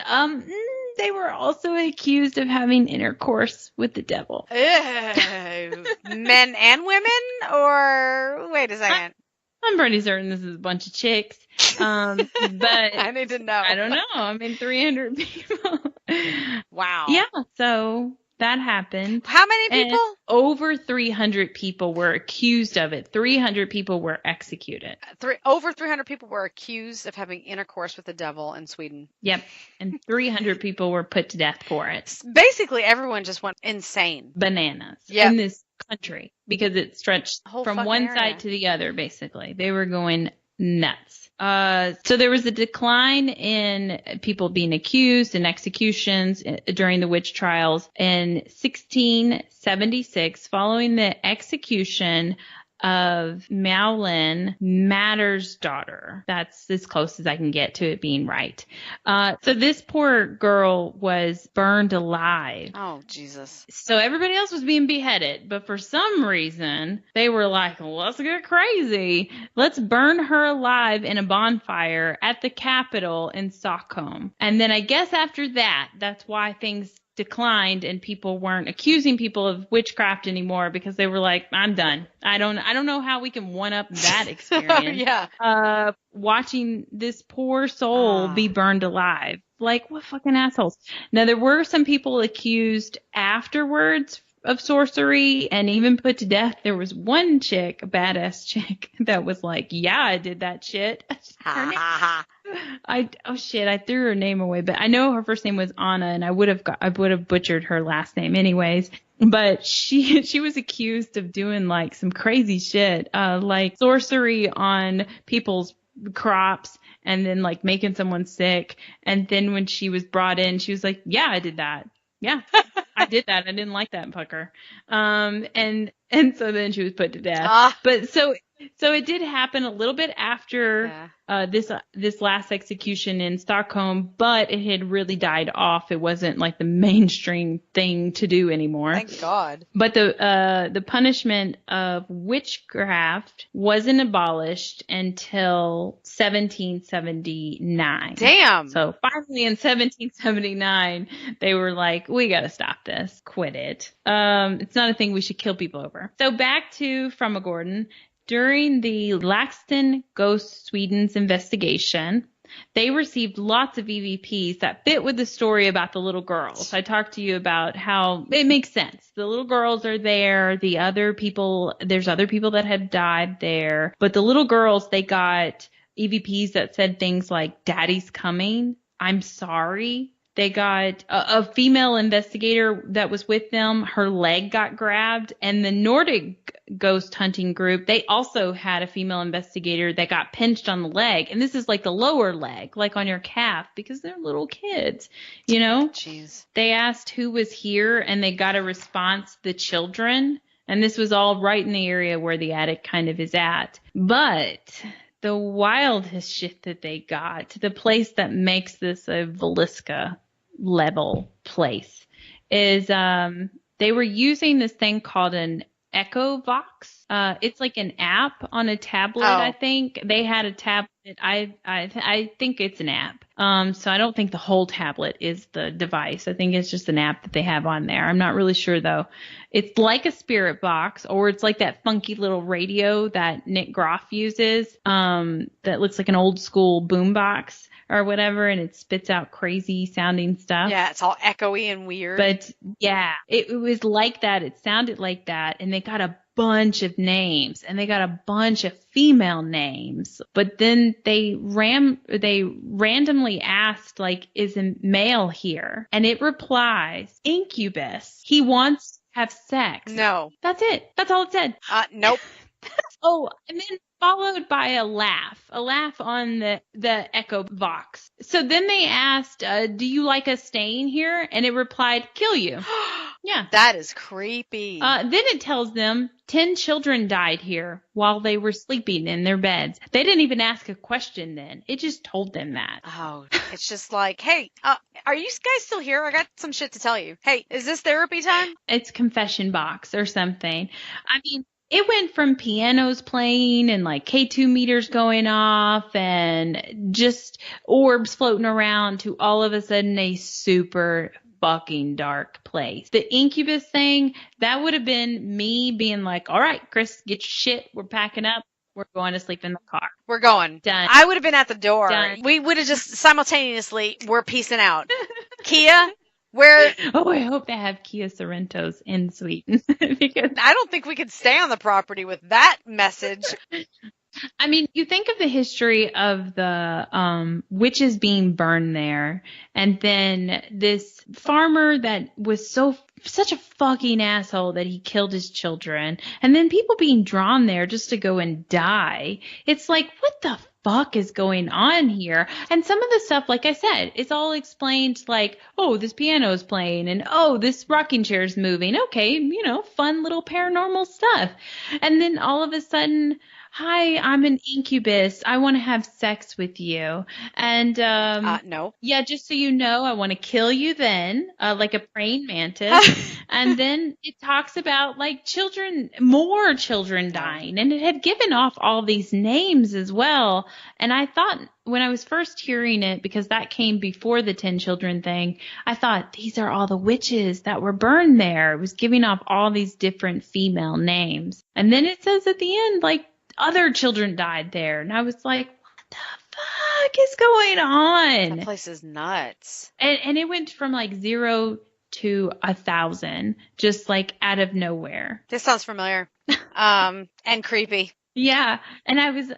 they were also accused of having intercourse with the devil. Men and women, or wait a second. I'm pretty certain this is a bunch of chicks. But I need to know. I don't know. I mean, 300 people. Wow. Yeah. So that happened. How many people? And over 300 people were accused of it. 300 people were executed. Over 300 people were accused of having intercourse with the devil in Sweden. Yep. And 300 people were put to death for it. Basically, everyone just went insane. Bananas. Yep. In this country. Because it stretched from one side to the other, basically. They were going nuts. So there was a decline in people being accused and executions during the witch trials in 1676, following the execution of Madeline Matter's daughter. That's as close as I can get to it being right. So this poor girl was burned alive. Oh, Jesus. So everybody else was being beheaded, but for some reason, they were like, let's get crazy. Let's burn her alive in a bonfire at the Capitol in Stockholm. And then I guess after that, that's why things declined and people weren't accusing people of witchcraft anymore, because they were like, I'm done. I don't know how we can one up that experience. Yeah. Watching this poor soul be burned alive. Like, what fucking assholes. Now, there were some people accused afterwards of sorcery and even put to death. There was one chick, a badass chick, that was like, yeah, I did that shit. I threw her name away, but I know her first name was Anna, and I would have butchered her last name anyways. But she was accused of doing like some crazy shit, like sorcery on people's crops and then like making someone sick. And then when she was brought in, she was like, yeah, I did that. Yeah, I did that. I didn't like that fucker. And so then she was put to death. But so it did happen a little bit after this last execution in Stockholm, but it had really died off. It wasn't like the mainstream thing to do anymore. Thank God. But the punishment of witchcraft wasn't abolished until 1779. Damn. So finally in 1779, they were like, we got to stop this. Quit it. It's not a thing we should kill people over. So back to Gordon. During the Laxton Ghost Sweden's investigation, they received lots of EVPs that fit with the story about the little girls. I talked to you about how it makes sense. The little girls are there. There's other people that have died there. But the little girls, they got EVPs that said things like, Daddy's coming. I'm sorry. They got a female investigator that was with them. Her leg got grabbed. And the Nordic ghost hunting group, they also had a female investigator that got pinched on the leg. And this is like the lower leg, like on your calf, because they're little kids, you know? Jeez. They asked who was here, and they got a response, the children. And this was all right in the area where the attic kind of is at. But the wildest shit that they got, the place that makes this a Velisca level place, is they were using this thing called an Echo Vox. It's like an app on a tablet. I think they had a tablet. I think it's an app. So I don't think the whole tablet is the device. I think it's just an app that they have on there. I'm not really sure though. It's like a spirit box, or it's like that funky little radio that Nick Groff uses. That looks like an old school boombox or whatever, and it spits out crazy sounding stuff. Yeah, it's all echoey and weird. But yeah, it was like that. It sounded like that, and they got a bunch of names, and they got a bunch of female names. But then they randomly asked, like, is a male here? And it replies, Incubus. He wants to have sex. No. That's it. That's all it said. Nope. Oh, and then followed by a laugh on the Echo Vox. So then they asked, do you like us staying here? And it replied, kill you. Yeah. That is creepy. Then it tells them 10 children died here while they were sleeping in their beds. They didn't even ask a question then. It just told them that. Oh, it's just like, hey, are you guys still here? I got some shit to tell you. Hey, is this therapy time? It's confession box or something. I mean, it went from pianos playing and like K2 meters going off and just orbs floating around to all of a sudden a super fucking dark place. The Incubus thing, that would have been me being like, all right, Chris, get your shit. We're packing up. We're going to sleep in the car. We're going. Done. I would have been at the door. Done. We would have just simultaneously, we're peacing out. Kia, where? Oh, I hope they have Kia Sorrentos in Sweden. Because I don't think we could stay on the property with that message. I mean, you think of the history of the witches being burned there, and then this farmer that was such a fucking asshole that he killed his children, and then people being drawn there just to go and die. It's like, what the fuck is going on here? And some of the stuff, like I said, it's all explained like, oh, this piano is playing, and oh, this rocking chair is moving. Okay, fun little paranormal stuff. And then all of a sudden, hi, I'm an incubus. I want to have sex with you. And no. Yeah, just so you know, I want to kill you then, like a praying mantis. And then it talks about like more children dying. And it had given off all these names as well. And I thought when I was first hearing it, because that came before the 10 children thing, I thought these are all the witches that were burned there. It was giving off all these different female names. And then it says at the end, like, other children died there. And I was like, what the fuck is going on? That place is nuts. And it went from like 0 to 1,000, just like out of nowhere. This sounds familiar. And creepy. Yeah. And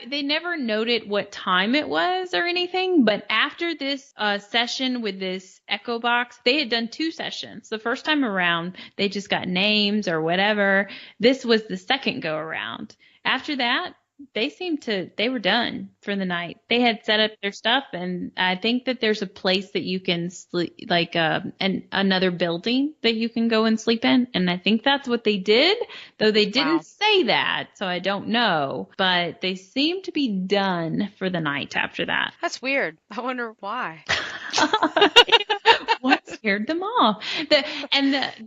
they never noted what time it was or anything, but after this session with this echo box, they had done 2 sessions. The first time around, they just got names or whatever. This was the second go around. After that, they were done for the night. They had set up their stuff, and I think that there's a place that you can sleep, like another building that you can go and sleep in, and I think that's what they did, though they didn't say that, so I don't know, but they seem to be done for the night after that. That's weird. I wonder why. What scared them off? The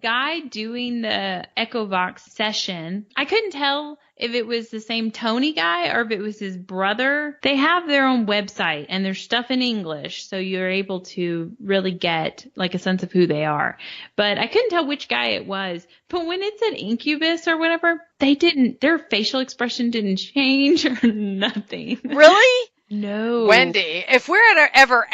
guy doing the Echo Vox session, I couldn't tell if it was the same Tony guy or if it was his brother. They have their own website and there's stuff in English, so you're able to really get like a sense of who they are. But I couldn't tell which guy it was. But when it said Incubus or whatever, their facial expression didn't change or nothing. Really? No. Wendy, if we're ever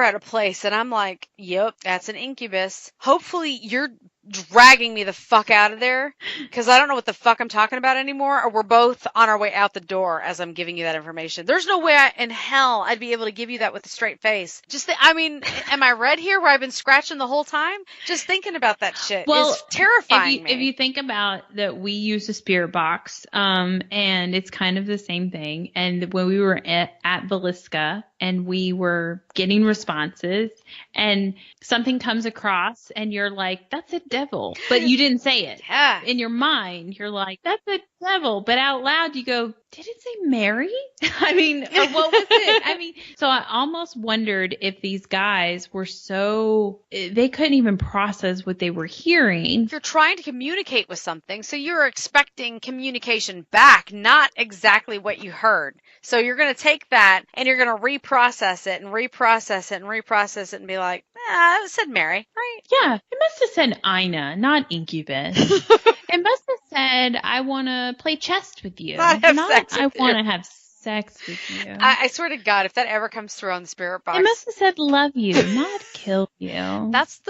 at a place and I'm like, yep, that's an incubus, hopefully you're dragging me the fuck out of there because I don't know what the fuck I'm talking about anymore, or we're both on our way out the door as I'm giving you that information. There's no way in hell I'd be able to give you that with a straight face. Am I red here where I've been scratching the whole time? Just thinking about that shit is terrifying me. If you think about that, we use a spirit box, and it's kind of the same thing. And when we were at Villisca and we were getting responses and something comes across and you're like, that's a devil, but you didn't say it. Yeah. In your mind, you're like, that's a devil, but out loud you go, did it say Mary? I mean, or what was it? I mean, so I almost wondered if these guys were they couldn't even process what they were hearing. You're trying to communicate with something, so you're expecting communication back, not exactly what you heard. So you're going to take that and you're going to reprocess it and reprocess it and reprocess it and be like, it said Mary, right? Yeah, it must have said Ina, not Incubus. It must have said, I want to play chess with you. Not I want to have sex with you. I swear to God, if that ever comes through on the spirit box. It must have said love you, not kill you. That's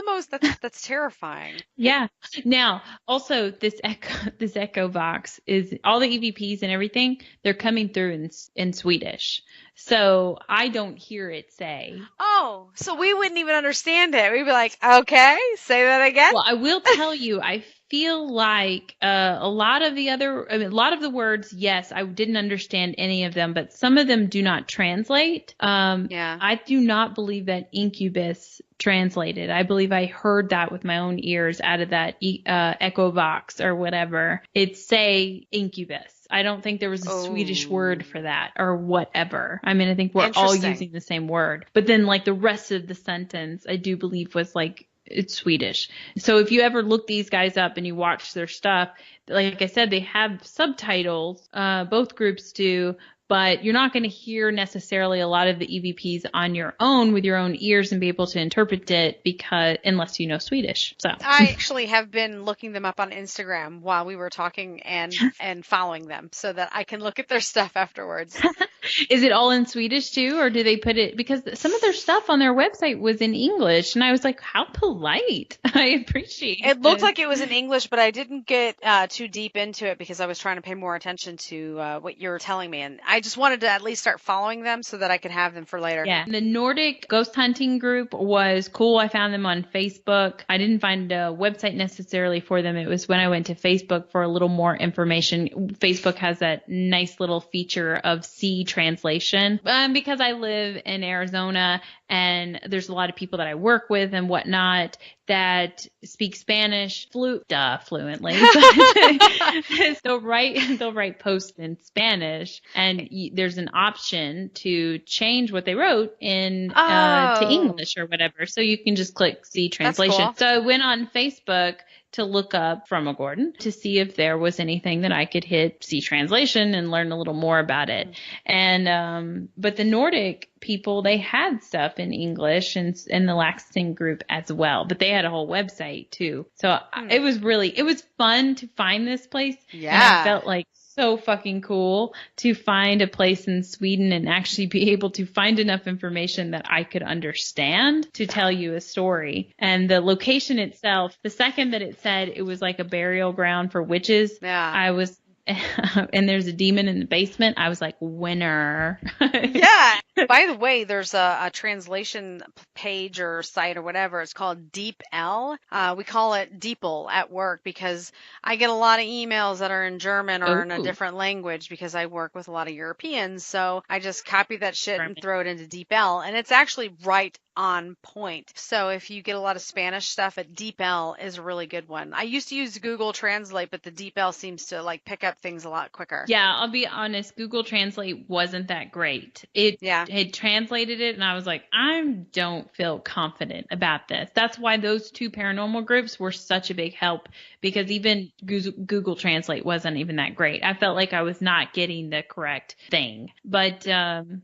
terrifying. Yeah. Now, also this echo box is all the EVPs and everything, they're coming through in Swedish. So I don't hear it say. Oh, so we wouldn't even understand it. We'd be like, okay, say that again. Well, I will tell you, I feel like a lot of a lot of the words, yes, I didn't understand any of them, but some of them do not translate. Yeah. I do not believe that Incubus translated. I believe I heard that with my own ears out of that Echo Box or whatever. It say Incubus. I don't think there was a Swedish word for that or whatever. I mean, I think we're all using the same word. But then like the rest of the sentence, I do believe was like, it's Swedish. So if you ever look these guys up and you watch their stuff, like I said, they have subtitles, both groups do, but you're not going to hear necessarily a lot of the EVPs on your own with your own ears and be able to interpret it unless you know Swedish. So I actually have been looking them up on Instagram while we were talking and following them so that I can look at their stuff afterwards. Is it all in Swedish too, or do they put it, because some of their stuff on their website was in English, and I was like, how polite. I appreciate it. It looked like it was in English, but I didn't get too deep into it because I was trying to pay more attention to what you were telling me, and I just wanted to at least start following them so that I could have them for later. Yeah. The Nordic ghost hunting group was cool. I found them on Facebook. I didn't find a website necessarily for them. It was when I went to Facebook for a little more information. Facebook has that nice little feature of C translation. Because I live in Arizona and there's a lot of people that I work with and whatnot that speak Spanish fluently. They'll write posts in Spanish, and there's an option to change what they wrote to English or whatever. So you can just click see translation. That's cool. So I went on Facebook to look up From a Gordon to see if there was anything that I could hit see translation and learn a little more about it. And but the Nordic people, they had stuff in English and the Laxton group as well, but they had a whole website too. So it was fun to find this place. Yeah. And I felt like so fucking cool to find a place in Sweden and actually be able to find enough information that I could understand to tell you a story. And the location itself, the second that it said it was like a burial ground for witches, I was and there's a demon in the basement, I was like, winner. Yeah. By the way, there's a translation page or site or whatever. It's called Deep L. We call it Deeple at work because I get a lot of emails that are in German or in a different language because I work with a lot of Europeans. So I just copy that shit and throw it into Deep L. And it's actually right on point. So if you get a lot of Spanish stuff, at Deep L is a really good one. I used to use Google Translate, but the Deep L seems to like pick up things a lot quicker. Yeah, I'll be honest. Google Translate wasn't that great. It had translated it, and I was like, I don't feel confident about this. That's why those two paranormal groups were such a big help, because even Google Translate wasn't even that great. I felt like I was not getting the correct thing. But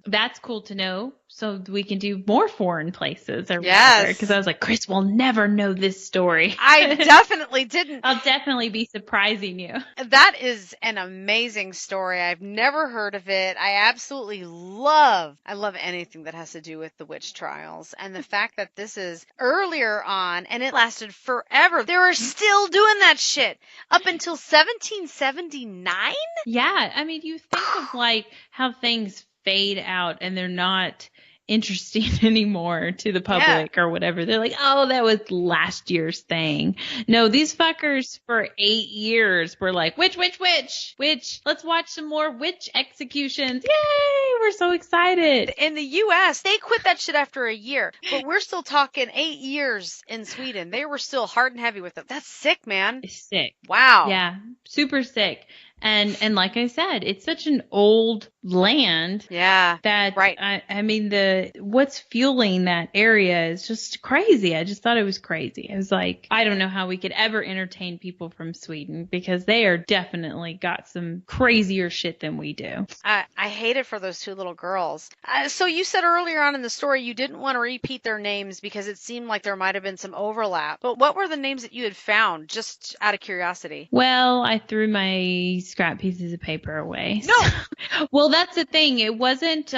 that's cool to know. So we can do more foreign places or whatever. Because I was like, Chris will never know this story. I definitely didn't. I'll definitely be surprising you. That is an amazing story. I've never heard of it. I absolutely love anything that has to do with the witch trials. And the fact that this is earlier on and it lasted forever. They were still doing that shit up until 1779? Yeah. I mean, you think of like how things fade out and they're not interesting anymore to the public or whatever. They're like, oh, that was last year's thing. No, these fuckers for 8 years were like, witch. Let's watch some more witch executions. Yay! We're so excited. In the U.S., they quit that shit after a year, but we're still talking 8 years in Sweden. They were still hard and heavy with it. That's sick, man. It's sick. Wow. Yeah. Super sick. And like I said, it's such an old land. Yeah. That, right. I mean, what's fueling that area is just crazy. I just thought it was crazy. I was like, I don't know how we could ever entertain people from Sweden, because they are definitely got some crazier shit than we do. I hate it for those two little girls. So you said earlier on in the story you didn't want to repeat their names because it seemed like there might have been some overlap. But what were the names that you had found, just out of curiosity? Well, I threw my scrap pieces of paper away. No. Well, that's the thing. It wasn't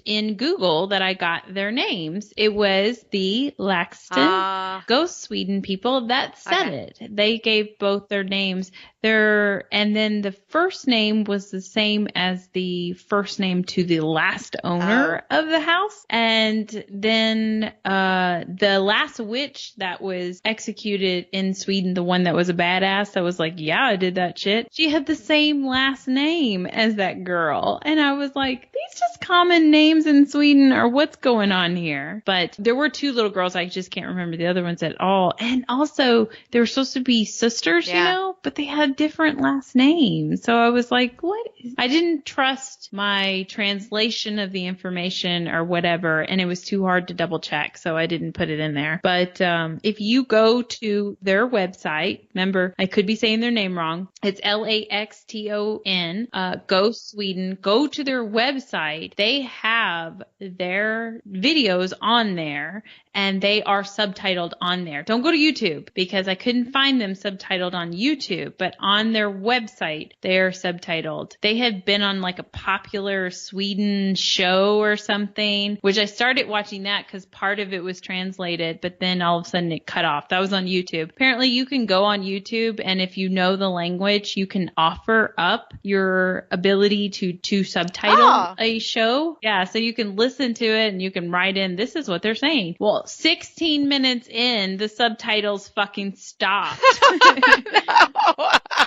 in Google that I got their names. It was the Laxton Ghost Sweden people that said it. They gave both their names. And then the first name was the same as the first name to the last owner of the house. And then the last witch that was executed in Sweden, the one that was a badass that was like, yeah, I did that shit. She had the same last name as that girl. And I was like, these just common names in Sweden, or what's going on here? But there were two little girls. I just can't remember the other ones at all. And also they were supposed to be sisters, you know, but they had different last names. So I was like, what? I didn't trust my translation of the information or whatever. And it was too hard to double check. So I didn't put it in there. But if you go to their website, remember, I could be saying their name wrong. It's LAXTON, Ghost Sweden. Go to their website. They have their videos on there, and they are subtitled on there. Don't go to YouTube, because I couldn't find them subtitled on YouTube, but on their website, they are subtitled. They have been on like a popular Sweden show or something, which I started watching that because part of it was translated, but then all of a sudden it cut off. That was on YouTube. Apparently you can go on YouTube, and if you know the language, you can offer up your ability to subtitle a show. Yeah, so you can listen to it and you can write in, this is what they're saying. Well, 16 minutes in, the subtitles fucking stopped.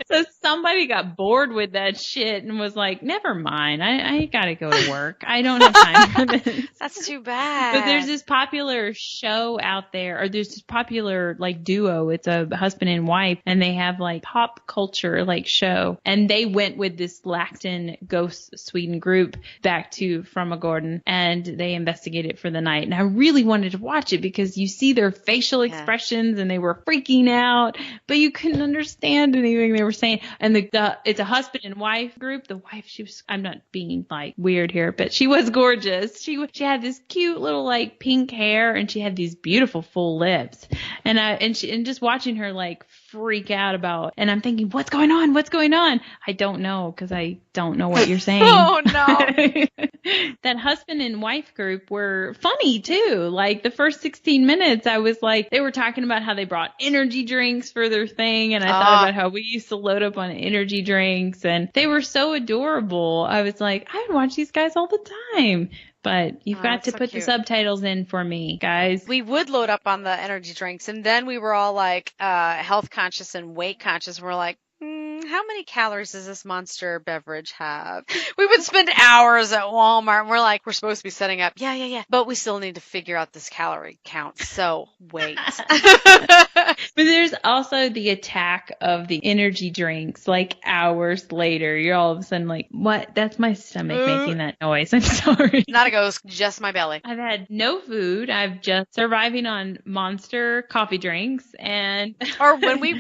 So somebody got bored with that shit and was like, never mind. I gotta go to work. I don't have time for this. That's too bad. But there's this popular show out there, or there's this popular like duo. It's a husband and wife, and they have like pop culture like show. And they went with this Laxton Ghost Sweden group back to Gordon, and they investigated for the night. And I really wanted to watch it because you see their facial expressions, and they were freaking out, but you couldn't understand anything they were saying. And it's a husband and wife group. The wife, I'm not being like weird here, but she was gorgeous. She had this cute little like pink hair, and she had these beautiful full lips. And just watching her like freak out about, and I'm thinking, what's going on? What's going on? I don't know, because I don't know what you're saying. Oh no. That husband and wife group were funny too. Like the first 16 minutes, I was like, they were talking about how they brought energy drinks for their thing. And I thought about how we used to load up on energy drinks, and they were so adorable. I was like, I would watch these guys all the time. But you've got to put the subtitles in for me, guys. We would load up on the energy drinks, and then we were all like health conscious and weight conscious. And we're like, how many calories does this monster beverage have? We would spend hours at Walmart, and we're like, we're supposed to be setting up. Yeah. But we still need to figure out this calorie count. So wait. But there's also the attack of the energy drinks, like hours later. You're all of a sudden like, what? That's my stomach making that noise. I'm sorry. Not a ghost, just my belly. I've had no food. I've just surviving on Monster coffee drinks. And or when we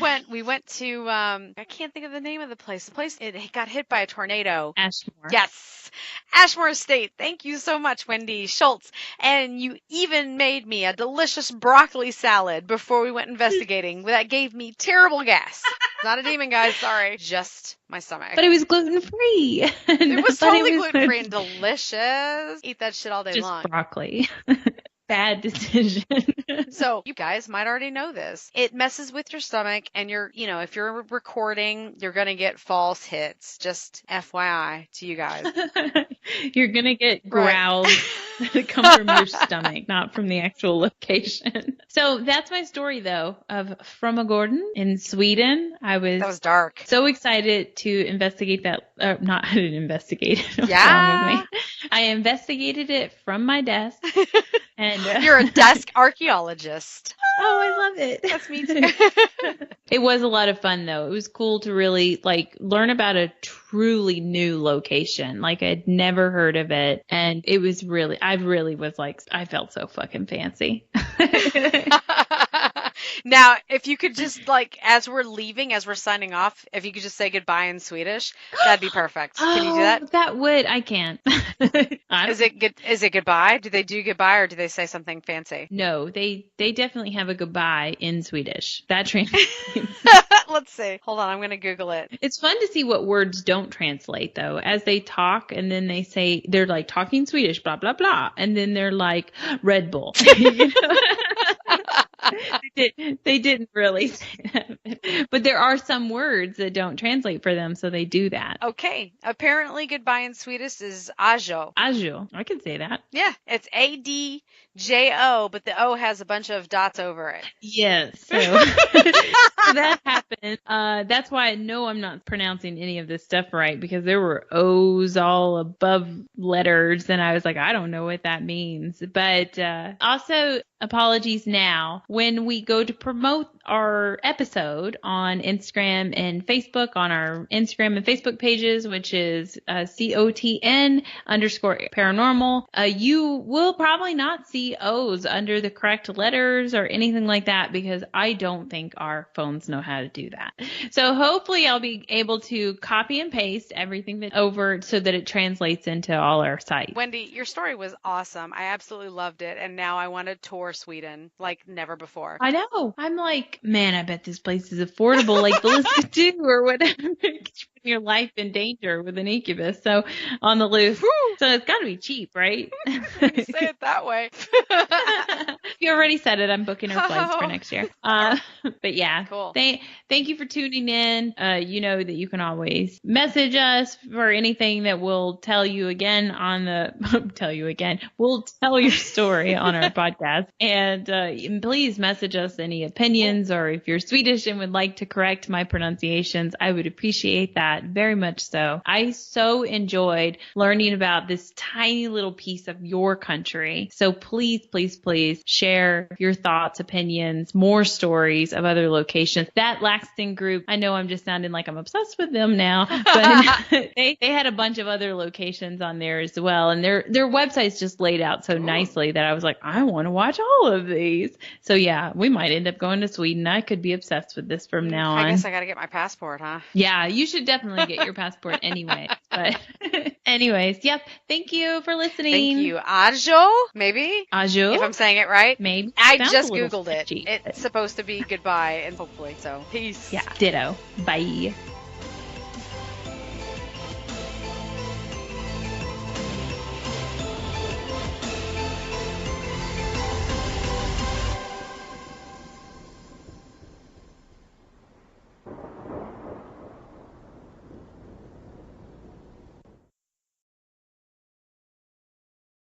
went to, I can't think of the name of the place. The place, it got hit by a tornado. Ashmore. Yes. Ashmore Estate. Thank you so much, Wendy Schultz. And you even made me a delicious broccoli salad before we went investigating. That gave me terrible gas. Not a demon, guys. Sorry. Just my stomach. But it was gluten-free. It was totally gluten-free and delicious. Eat that shit all day long. Just broccoli. Bad decision. So you guys might already know this. It messes with your stomach, and if you're recording, you're going to get false hits. Just FYI to you guys. You're going to get growls that come from your stomach, not from the actual location. So that's my story, though, of Gordon in Sweden. That was dark. So excited to investigate that. I didn't investigate it. What's yeah. wrong with me? I investigated it from my desk. And you're a desk archaeologist. Oh, I love it. That's me too. It was a lot of fun, though. It was cool to really learn about a truly new location. Like I'd never heard of it. And it was I felt so fucking fancy. Now Now, if you could just, like, as we're leaving, as we're signing off, if you could just say goodbye in Swedish, that'd be perfect. Can you do that? Oh, that would. I can't. Is it good? Is it goodbye? Do they do goodbye, or do they say something fancy? No, they definitely have a goodbye in Swedish. That translates. Let's see. Hold on, I'm going to Google it. It's fun to see what words don't translate, though, as they talk, and then they say, they're like talking Swedish, blah, blah, blah. And then they're like, Red Bull. You know? They didn't really say that. But there are some words that don't translate for them, so they do that. Okay. Apparently, goodbye in Swedish is ajo. Ajo. I can say that. Yeah, it's ADJO, but the O has a bunch of dots over it. Yes. So, so that happened. That's why I know I'm not pronouncing any of this stuff right, because there were O's all above letters, and I was like, I don't know what that means. But also, apologies now. When we go to promote our episode on Instagram and Facebook, on our Instagram and Facebook pages, which is COTN_paranormal, you will probably not see O's under the correct letters or anything like that, because I don't think our phones know how to do that. So hopefully I'll be able to copy and paste everything that over so that it translates into all our sites. Wendy, your story was awesome. I absolutely loved it. And now I want to tour Sweden like never before. I know. I'm like, man, I bet this place is affordable, like the list to do or whatever. Putting your life in danger with an Incubus. So on the loose. So it's got to be cheap, right? You say it that way. You already said it. I'm booking our flights for next year. But yeah, cool. Thank you for tuning in. You know that you can always message us for anything that we'll tell you again on the tell you again. We'll tell your story on our podcast. And please message us any opinions, or if you're Swedish and would like to correct my pronunciations, I would appreciate that very much so. I so enjoyed learning about this tiny little piece of your country. So please, please, please share your thoughts, opinions, more stories of other locations. That Laxton group, I know I'm just sounding like I'm obsessed with them now, but they had a bunch of other locations on there as well. And their website's just laid out so nicely that I was like, I want to watch all of these. So yeah, we might end up going to Sweden. I could be obsessed with this from now on. I guess I got to get my passport, huh? Yeah, you should definitely get your passport anyway. But anyways, yep. Thank you for listening. Thank you. Ajo, maybe? Ajo? If I'm saying it right. Maybe. I Sounds just a little Googled sketchy, it. It's supposed to be goodbye, and hopefully so. Peace. Yeah, ditto. Bye.